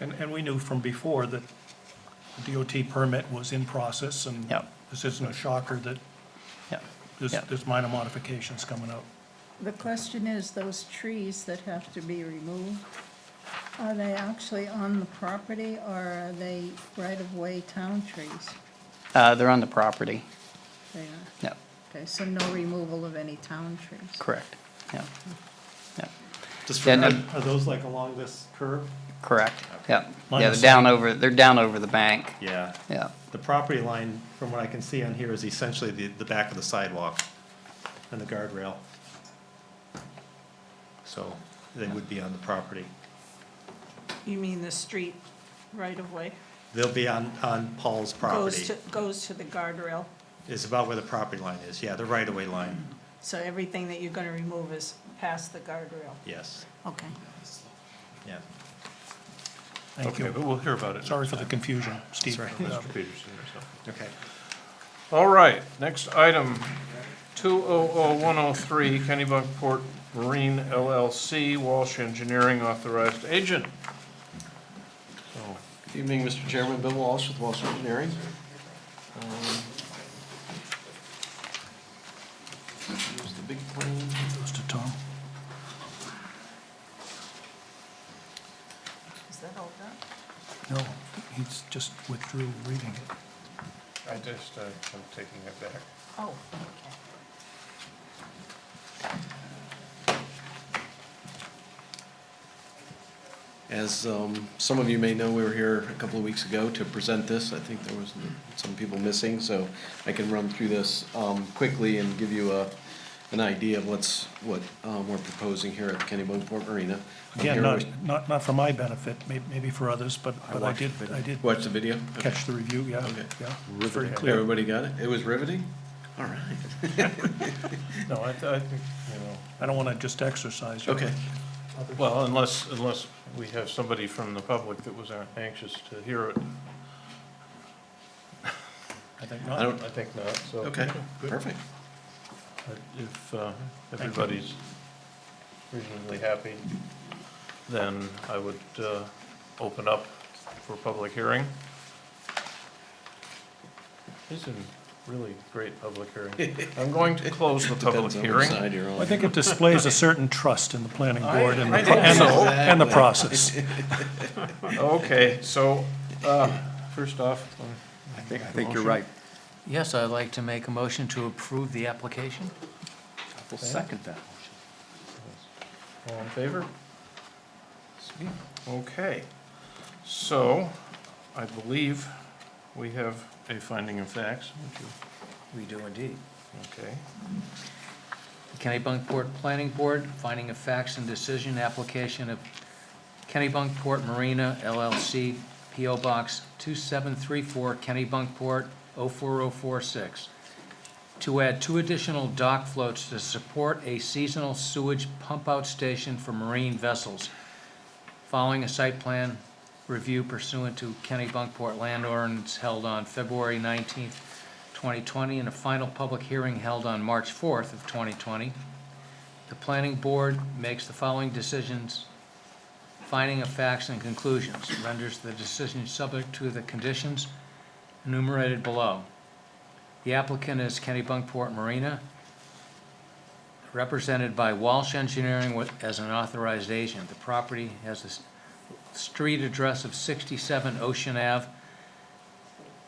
And we knew from before that the DOT permit was in process, and Yep. this isn't a shocker that Yep. Yep. there's minor modifications coming up. The question is, those trees that have to be removed, are they actually on the property, or are they right-of-way town trees? They're on the property. They are. Yep. Okay, so no removal of any town trees? Correct. Yeah. Yeah. Just Yeah, for, no- are those like along this curve? Correct. Yeah. Line Yeah. of They're down over the bank. Yeah. Yeah. The property line, from what I can see on here, is essentially the back of the sidewalk and the guardrail. So they would be on the property. You mean the street right-of-way? They'll be on Paul's property. Goes to the guardrail, Is about where the property line is. Yeah, the right-of-way line. so everything that you're gonna remove is past the guardrail? Yes. Okay. Yeah. Thank Okay, you. but we'll hear about it. Sorry for the confusion, Steve. That's right. Mr. Peterson or something. Okay. All right, next item, 200103, Kennebunkport Marine LLC, Walsh Engineering Authorized Agent. So, Good evening, Mr. Chairman. Bill Walsh with Walsh Engineering. Here's the big plan. Goes to Tom. Is that all done? No, he's just withdrew reading it. I'm taking it back. Oh, okay. As some of you may know, we were here a couple of weeks ago to present this. I think there was some people missing, so I can run through this quickly and give you an idea of what we're proposing here at the Kennebunkport Marina. Again, not for my benefit, maybe for others, but I did Watch the video? catch the review, yeah. Okay. Yeah, it's very clear. Everybody got it? It was riveting? All right. No, I think, I don't want to just exercise. you. Okay. well, unless we have somebody from the public that was anxious to hear it. I think I not. don't, I think not, so. okay, Good. perfect. But if everybody's reasonably happy, then I would open up for public hearing. These are really great public hearing. I'm going to close the public Depends on which hearing. side you're on. I think it displays a certain trust in the planning board and I think so. and the process. Okay, so, first off, I think you're right. Yes, I'd like to make a motion to approve the application. We'll second that. all in favor? Okay, so I believe we have a finding of facts. We do indeed. Okay, Kennebunkport Planning Board, finding of facts and decision, application of Kennebunkport Marina LLC, P.O. Box 2734, Kennebunkport 04046, to add 2 additional dock floats to support a seasonal sewage pump-out station for marine vessels. Following a site plan review pursuant to Kennebunkport land ordinance held on February 19th, 2020, and a final public hearing held on March 4th of 2020, the planning board makes the following decisions, finding of facts and conclusions, renders the decision subject to the conditions enumerated below. The applicant is Kennebunkport Marina, represented by Walsh Engineering as an authorized agent. The property has a street address of 67 Ocean Ave,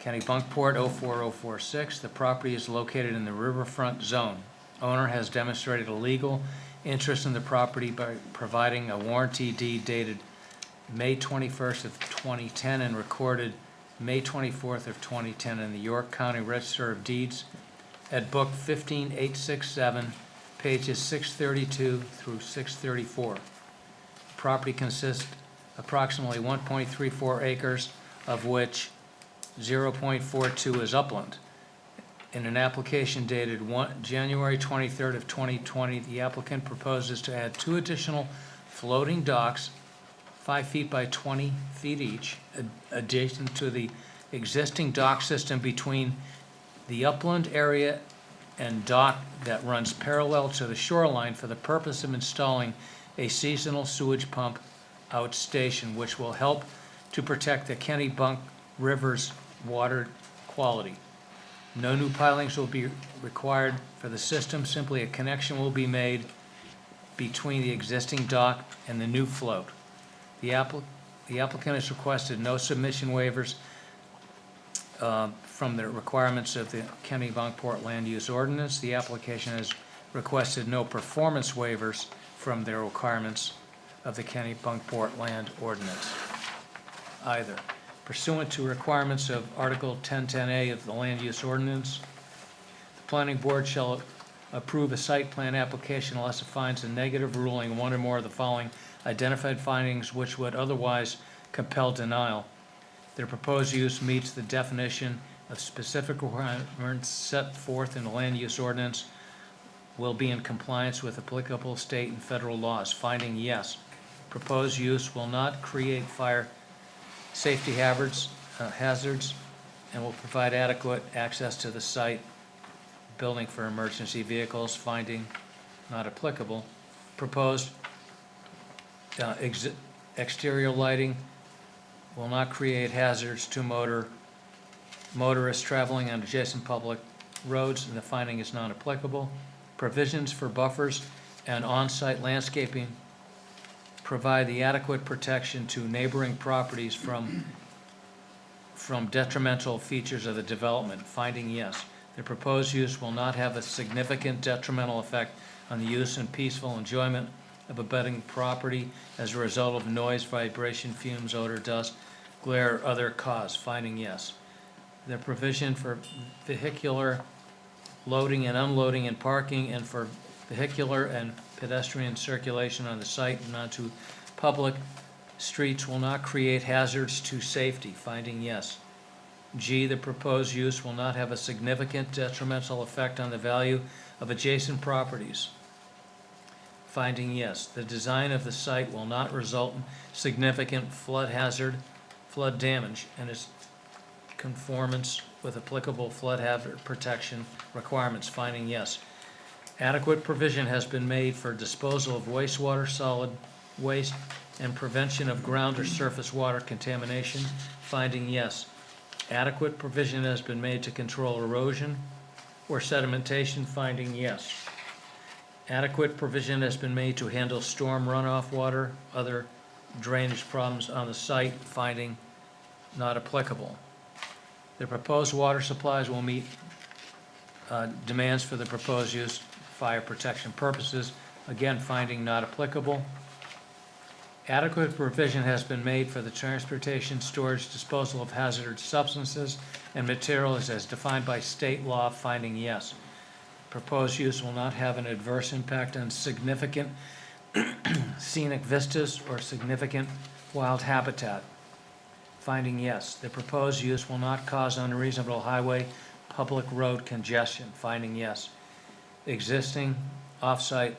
Kennebunkport 04046. The property is located in the riverfront zone. Owner has demonstrated a legal interest in the property by providing a warranty deed dated May 21st of 2010 and recorded May 24th of 2010, in the York County Register of Deeds at Book 15867, pages 632 through 634. Property consists approximately 1.34 acres, of which 0.42 is upland. In an application dated January 23rd of 2020, the applicant proposes to add 2 additional floating docks, 5 feet by 20 feet each, adjacent to the existing dock system between the upland area and dock that runs parallel to the shoreline for the purpose of installing a seasonal sewage pump outstation, which will help to protect the Kennebunk River's water quality. No new pilings will be required for the system. Simply a connection will be made between the existing dock and the new float. The applicant has requested no submission waivers from the requirements of the Kennebunkport Land Use Ordinance. The application has requested no performance waivers from the requirements of the Kennebunkport Land Ordinance either. Pursuant to requirements of Article 1010A of the Land Use Ordinance, the Planning Board shall approve a site plan application unless it finds a negative ruling on one or more of the following identified findings which would otherwise compel denial. Their proposed use meets the definition of specific requirements set forth in the Land Use Ordinance, will be in compliance with applicable state and federal laws. Finding yes. Proposed use will not create fire safety hazards, and will provide adequate access to the site building for emergency vehicles. Finding not applicable. Proposed exterior lighting will not create hazards to motorists traveling on adjacent public roads, and the finding is not applicable. Provisions for buffers and on-site landscaping provide the adequate protection to neighboring properties from detrimental features of the development. Finding yes. The proposed use will not have a significant detrimental effect on the use and peaceful enjoyment of abutting property as a result of noise, vibration, fumes, odor, dust, glare, or other cause. Finding yes. The provision for vehicular loading and unloading and parking, and for vehicular and pedestrian circulation on the site and onto public streets will not create hazards to safety. Finding yes. G, the proposed use will not have a significant detrimental effect on the value of adjacent properties. Finding yes. The design of the site will not result in significant flood hazard, flood damage, and is conformance with applicable flood hazard protection requirements. Finding yes. Adequate provision has been made for disposal of wastewater, solid waste, and prevention of ground or surface water contamination. Finding yes. Adequate provision has been made to control erosion or sedimentation. Finding yes. Adequate provision has been made to handle storm runoff water, other drainage problems on the site. Finding not applicable. The proposed water supplies will meet demands for the proposed use, fire protection purposes. Again, finding not applicable. Adequate provision has been made for the transportation, storage, disposal of hazardous substances and materials as defined by state law. Finding yes. Proposed use will not have an adverse impact on significant scenic vistas or significant wild habitat. Finding yes. The proposed use will not cause unreasonable highway, public road congestion. Finding yes. Existing off-site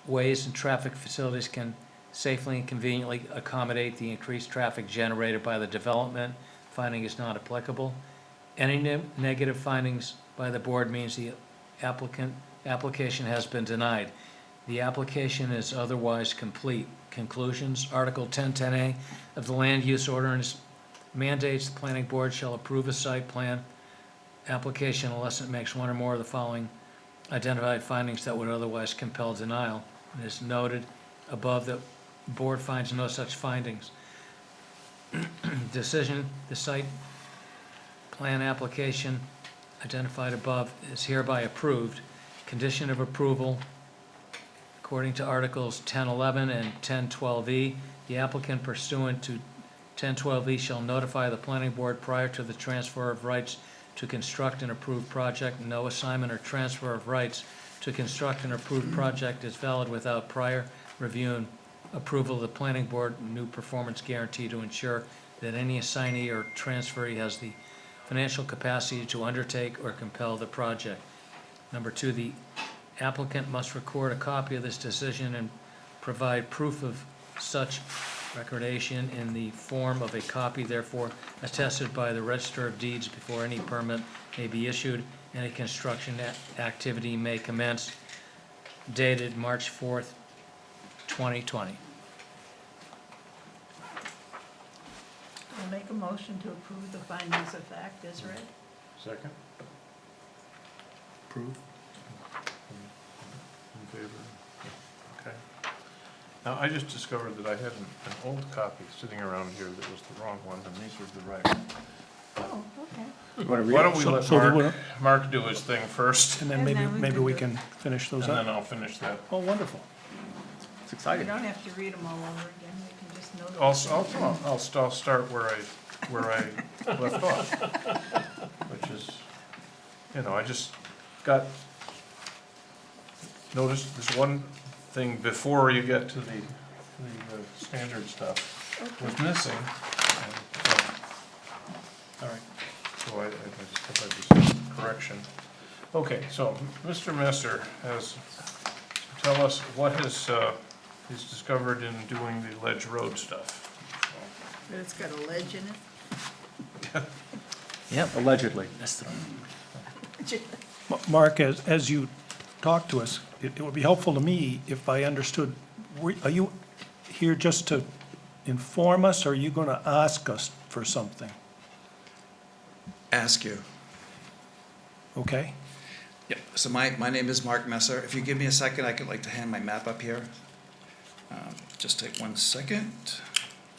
ways and traffic facilities can safely and conveniently accommodate the increased traffic generated by the development. Finding is not applicable. Any negative findings by the board means the application has been denied. The application is otherwise complete. Conclusions. Article 1010A of the Land Use Ordinance mandates the planning board shall approve a site plan application unless it makes one or more of the following identified findings that would otherwise compel denial. It is noted above that the board finds no such findings. Decision, the site plan application identified above is hereby approved. Condition of approval, according to Articles 1011 and 1012E, the applicant pursuant to 1012E shall notify the planning board prior to the transfer of rights to construct an approved project. No assignment or transfer of rights to construct an approved project is valid without prior review and approval of the planning board. New performance guarantee to ensure that any assignee or transferee has the financial capacity to undertake or compel the project. Number 2, the applicant must record a copy of this decision and provide proof of such recordation in the form of a copy therefore attested by the Register of Deeds before any permit may be issued. Any construction activity may commence. Dated March 4th, 2020. I'll make a motion to approve the findings of fact as read. Second? Approve. In favor? Okay. Now, I just discovered that I had an old copy sitting around here that was the wrong one, and these were the right one. Oh, okay. Why don't we So- let so we Mark, Mark do his thing first, And then And maybe, then we maybe can we do- can finish and those then up. I'll finish that. Oh, wonderful. It's You exciting. don't have to read them all over again, you can just note. I'll start where I left off, which is, I just noticed this one thing before you get to the standard stuff was missing. All right, so I just thought I'd just correction. Okay, so Mr. Messer has, tell us what he's discovered in doing the Ledge Road stuff. It's got a ledge in it. Yep. Allegedly. That's the Mark, as you talk to us, it would be helpful to me if I understood, are you here just to inform us, or are you going to ask us for something? Ask you. Okay? Yeah, so my name is Mark Messer. If you give me a second, I could like to hand my map up here. Just take 1 second.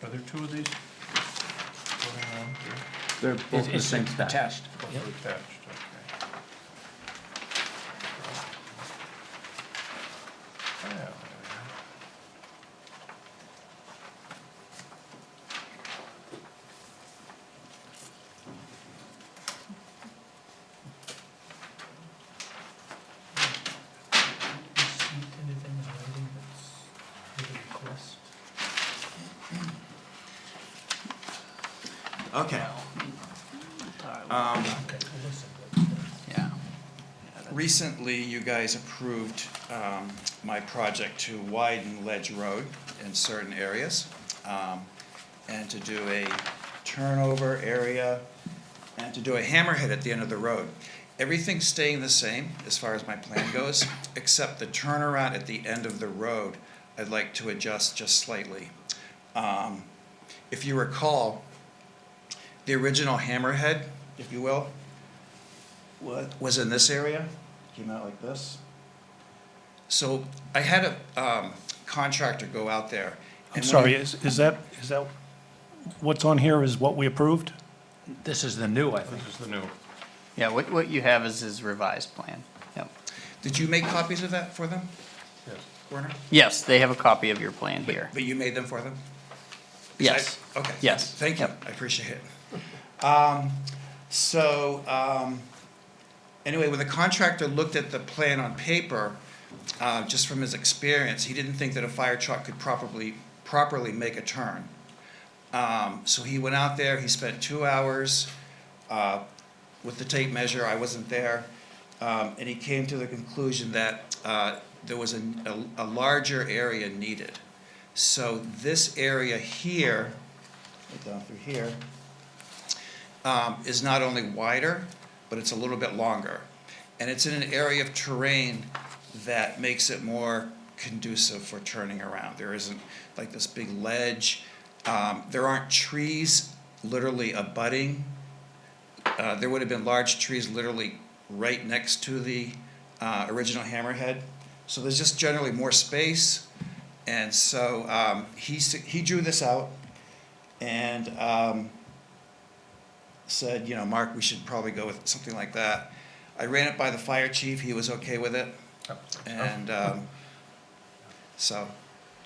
Are there two of these going on here? They're both the It's same stack. attached. Both Yep. are attached, okay. Yeah. Okay. Yeah. Recently, you guys approved my project to widen Ledge Road in certain areas, and to do a turnover area, and to do a hammerhead at the end of the road. Everything's staying the same as far as my plan goes, except the turnaround at the end of the road, I'd like to adjust just slightly. If you recall, the original hammerhead, if you will, was in this area, came out like this. So I had a contractor go out there. I'm and sorry, when is that, what's on here is what we approved? This is the new, I think. This is the new. Yeah, what you have is his revised plan. Yep. Did you make copies of that for them, Yes. Werner? Yes, they have a copy of your plan here. But you made them for them? Yes. Okay. Yes. Thank you, Yep. I appreciate it. Anyway, when the contractor looked at the plan on paper, just from his experience, he didn't think that a fire truck could properly make a turn. So he went out there, he spent 2 hours with the tape measure, I wasn't there, and he came to the conclusion that there was a larger area needed. So this area here, right down through here, is not only wider, but it's a little bit longer. And it's in an area of terrain that makes it more conducive for turning around. There isn't like this big ledge. There aren't trees literally abutting. There would have been large trees literally right next to the original hammerhead. So there's just generally more space. And so he drew this out and said, Mark, we should probably go with something like that. I ran it by the fire chief, he was okay with it. And so,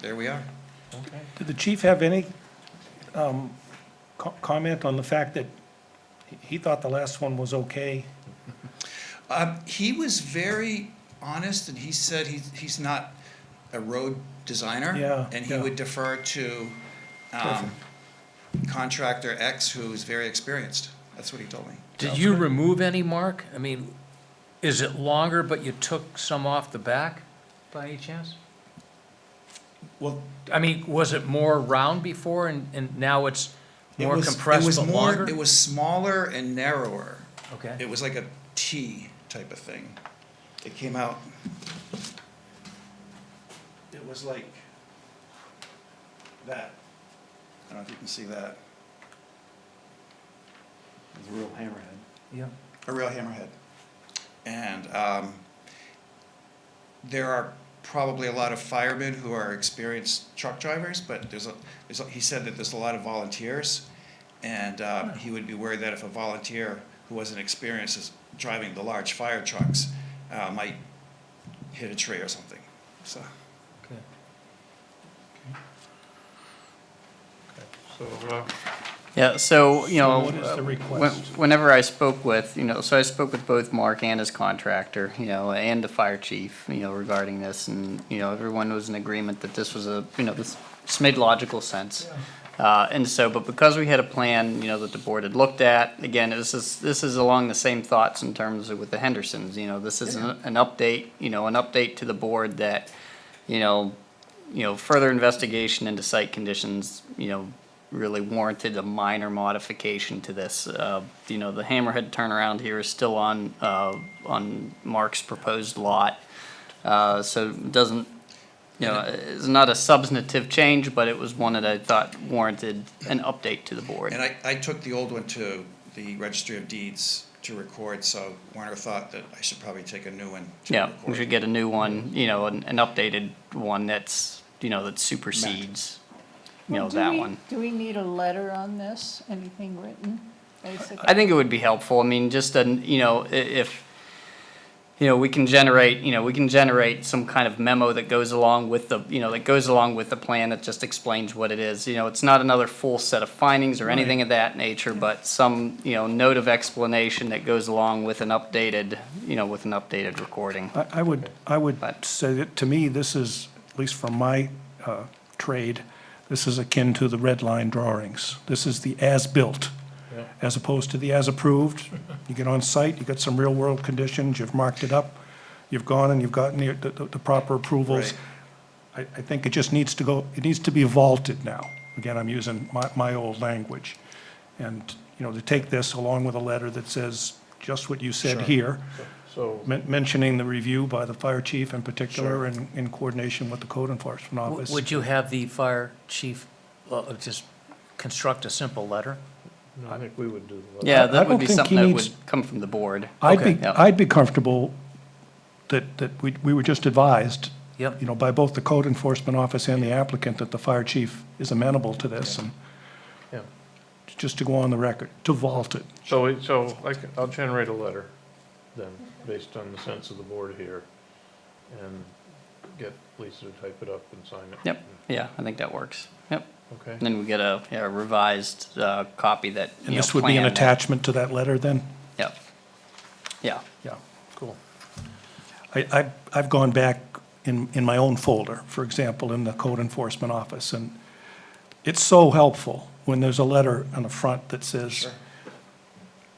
there we are. Okay. Did the chief have any comment on the fact that he thought the last one was okay? He was very honest, and he said he's not a road designer. Yeah, And he yeah. would defer to contractor X, who is very experienced. That's what he told me. Did you remove any, Mark? I mean, is it longer, but you took some off the back by any chance? Well, I mean, was it more round before and now it's more it compressed was but more, longer? it was smaller and narrower. Okay. It was like a T type of thing. It came out. It was like that. I don't know if you can see that. It's a real hammerhead. Yeah. A real hammerhead. And there are probably a lot of firemen who are experienced truck drivers, but he said that there's a lot of volunteers, and he would be worried that if a volunteer who wasn't experienced is driving the large fire trucks might hit a tree or something. So. Okay. So, Yeah, so, what is the request? whenever I spoke with, so I spoke with both Mark and his contractor, and the fire chief, regarding this, and, everyone was in agreement that this was this made logical sense. And so, but because we had a plan, that the board had looked at, again, this is along the same thoughts in terms of with the Hendersons, this is an update, an update to the board that, further investigation into site conditions, really warranted a minor modification to this. The hammerhead turnaround here is still on Mark's proposed lot. So it doesn't, it's not a substantive change, but it was one that I thought warranted an update to the board. And I took the old one to the Registry of Deeds to record, so Warner thought that I should probably take a new one to Yeah, record. we should get a new one, an updated one that's, that supersedes, Well, that one. Do we need a letter on this? Anything written, basically? I think it would be helpful. I mean, just if we can generate some kind of memo that goes along with the plan that just explains what it is. It's not another full set of findings or anything of that nature, but some note of explanation that goes along with an updated recording. I would say that, to me, this is, at least from my trade, this is akin to the red line drawings. This is the as-built, as opposed to the as-approved. You get on site, you got some real-world conditions, you've marked it up, you've gone and you've gotten the proper approvals. Right. I think it just needs to go, it needs to be vaulted now. Again, I'm using my old language. And, to take this along with a letter that says just what you said here, so mentioning the review by the fire chief in particular, and in coordination with the code enforcement office. Would you have the fire chief just construct a simple letter? no, I think we would do the. Yeah, I that would don't be think something he that needs- would come from the board. I'd be comfortable that we were just advised, Yep. by both the code enforcement office and the applicant, that the fire chief is amenable to this, and Yeah. just to go on the record, to vault it. So I'll generate a letter then, based on the sense of the board here, and get Lisa to type it up and sign it. Yep, yeah, I think that works. Yep. Okay. And then we get a revised copy that, And this would be an plan that- attachment to that letter, then? Yep. Yeah. Yeah. Cool. I've gone back in my own folder, for example, in the code enforcement office, and it's so helpful when there's a letter on the front that says,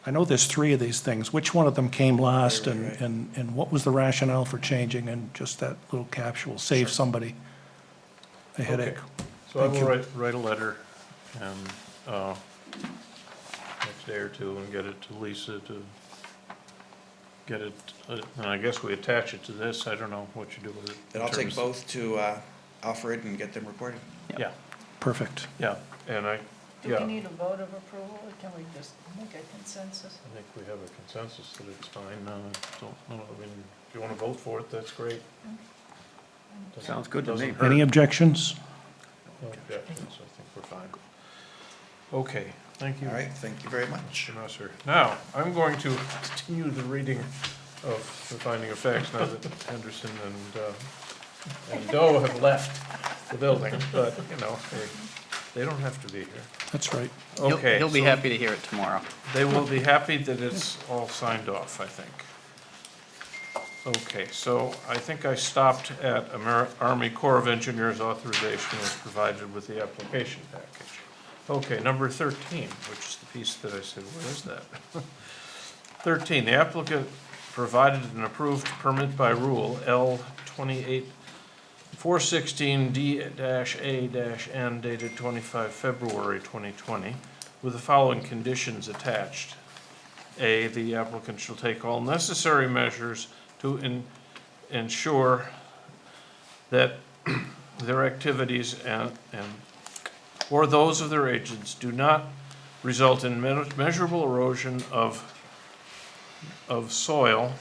I know there's 3 of these things, which one of them came last, Right. and what was the rationale for changing, and just that little capsule will save somebody a headache. So I Thank will you. write a letter, and, next day or two, and get it to Lisa to get it, and I guess we attach it to this, I don't know what you do with it. And in I'll take terms- both to Alfred and get them recorded. Yeah, Perfect. yeah, and Do yeah, we need a vote of approval, or can we just make a consensus? I think we have a consensus that it's fine, I mean, if you wanna vote for it, that's great. Sounds good to me. Doesn't hurt. Any objections? No objections, I think we're fine. Okay, thank you. All right, thank you very much. Mr. Messer. Now, I'm going to continue the reading of the finding of facts now that Henderson and Doe have left the building, but, hey, They don't have to be here. That's right. Okay. He'll be so happy to hear it tomorrow. They will be happy that it's all signed off, I think. Okay, so I think I stopped at Army Corps of Engineers authorization was provided with the application package. Okay, number 13, which is the piece that I said, where is that? 13, the applicant provided an approved permit by rule L 416D-A-N dated 25 February 2020 with the following conditions attached. A, the applicant shall take all necessary measures to ensure that their activities or those of their agents do not result in measurable erosion of soil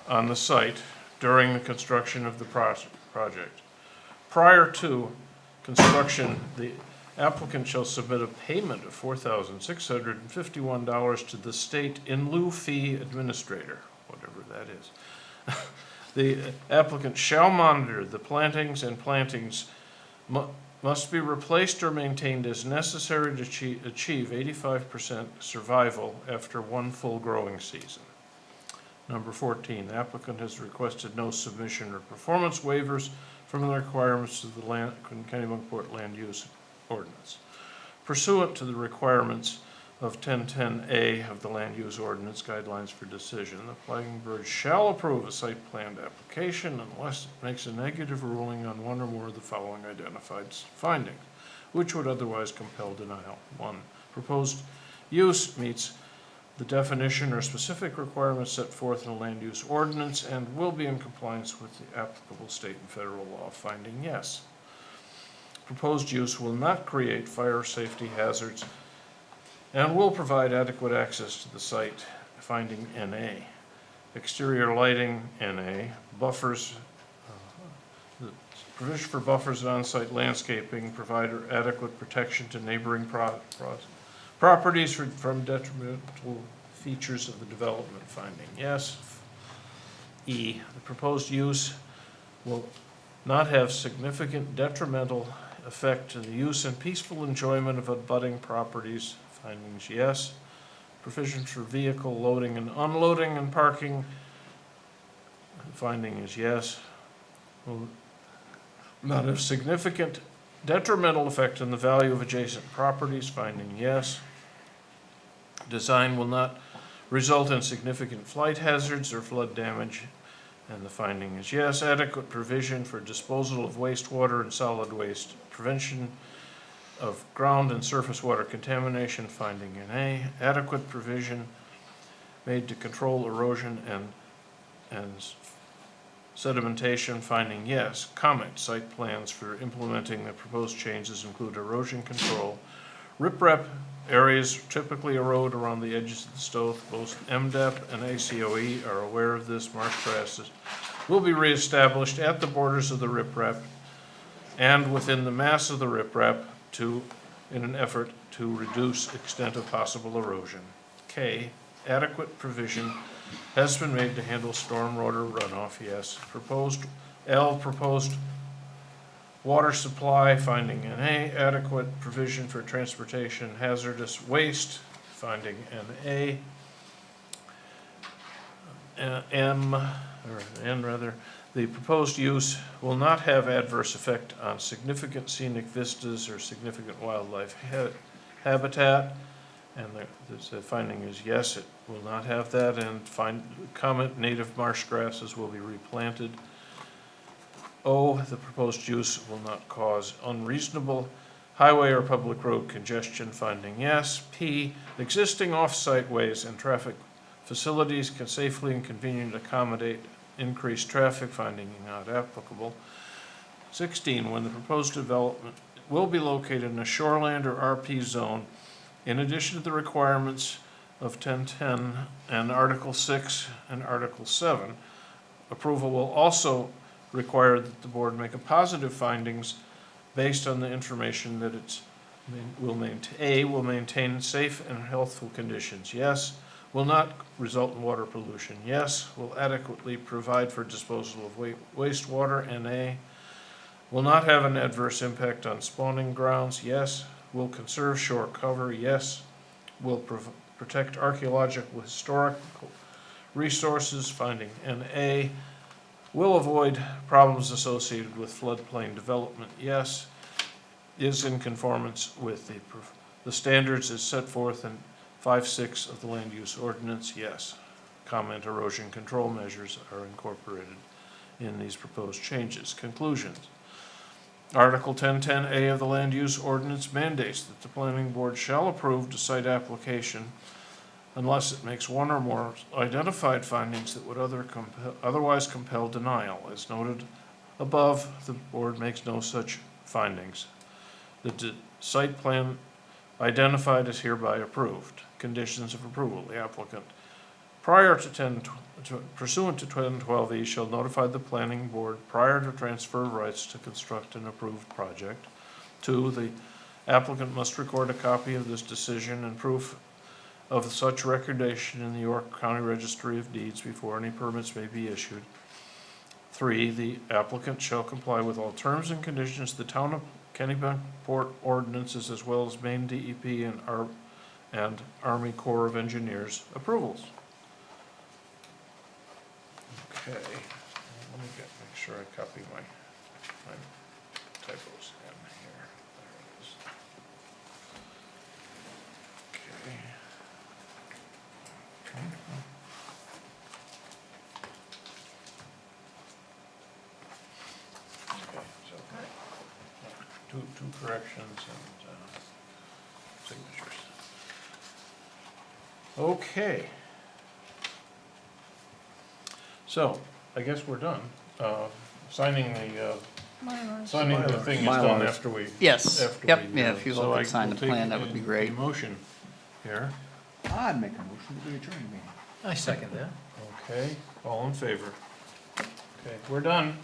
on the site during the construction of the project. Prior to construction, the applicant shall submit a payment of $4,651 to the state in lieu fee administrator, whatever that is. The applicant shall monitor the plantings and plantings must be replaced or maintained as necessary to achieve 85% survival after one full growing season. Number 14, the applicant has requested no submission or performance waivers from the requirements of the Kennebunkport Land Use Ordinance. Pursuant to the requirements of 1010A of the Land Use Ordinance Guidelines for Decision, the planning board shall approve a site plan application unless it makes a negative ruling on one or more of the following identified findings, which would otherwise compel denial. 1. Proposed use meets the definition or specific requirements set forth in the Land Use Ordinance and will be in compliance with the applicable state and federal law. Finding yes. Proposed use will not create fire safety hazards and will provide adequate access to the site. Finding NA. Exterior lighting, NA. Buffers, the provision for buffers and on-site landscaping provide adequate protection to neighboring properties from detrimental features of the development. Finding yes. E. The proposed use will not have significant detrimental effect to the use and peaceful enjoyment of abutting properties. Findings yes. Provisions for vehicle loading and unloading and parking. Finding is yes. Will not have significant detrimental effect on the value of adjacent properties. Finding yes. Design will not result in significant flight hazards or flood damage. And the finding is yes. Adequate provision for disposal of wastewater and solid waste. Prevention of ground and surface water contamination. Finding in A. Adequate provision made to control erosion and sedimentation. Finding yes. Comment. Site plans for implementing the proposed changes include erosion control. Riprap areas typically erode around the edges of the stope. Both MDEP and ACOE are aware of this. Marsh grasses will be reestablished at the borders of the riprap and within the mass of the riprap in an effort to reduce extent of possible erosion. K. Adequate provision has been made to handle stormwater runoff. Yes. Proposed water supply. Finding NA. Adequate provision for transportation hazardous waste. Finding NA. The proposed use will not have adverse effect on significant scenic vistas or significant wildlife habitat. And the finding is yes, it will not have that. And comment native marsh grasses will be replanted. O, the proposed use will not cause unreasonable highway or public road congestion. Finding yes. P, existing off-site ways and traffic facilities can safely and conveniently accommodate increased traffic. Finding not applicable. 16, when the proposed development will be located in a shoreland or RP zone, in addition to the requirements of 1010 and Article 6 and Article 7, approval will also require that the board make a positive findings based on the information that will maintain safe and healthful conditions. Yes. Will not result in water pollution. Yes. Will adequately provide for disposal of wastewater. NA. Will not have an adverse impact on spawning grounds, yes. Will conserve shore cover, yes. Will protect archaeological historical resources, finding NA. Will avoid problems associated with floodplain development, yes. Is in conformance with the standards as set forth in 5.6 of the land use ordinance, yes. Comment erosion control measures are incorporated in these proposed changes. Conclusions. Article 1010A of the land use ordinance mandates that the planning board shall approve the site application unless it makes one or more identified findings that would otherwise compel denial. As noted above, the board makes no such findings. The site plan identified is hereby approved. Conditions of approval. The applicant, prior to pursuant to 1012E, shall notify the planning board prior to transfer of rights to construct an approved project. 2, the applicant must record a copy of this decision and proof of such recordation in the York County Registry of Deeds before any permits may be issued. 3, the applicant shall comply with all terms and conditions of the town of Kennebunkport ordinances as well as Maine DEP and Army Corps of Engineers approvals. Okay, let me make sure I copy my typos in here. There it is. Okay. Okay, so two corrections and signatures. Okay. So, I guess we're done. Signing the thing is done after we. Yes, after yep, we, yeah, if you all so could sign will the plan, take that would be a great. motion here. I'd make a motion to adjourn the meeting. I second that. Okay, all in favor? Okay, we're done.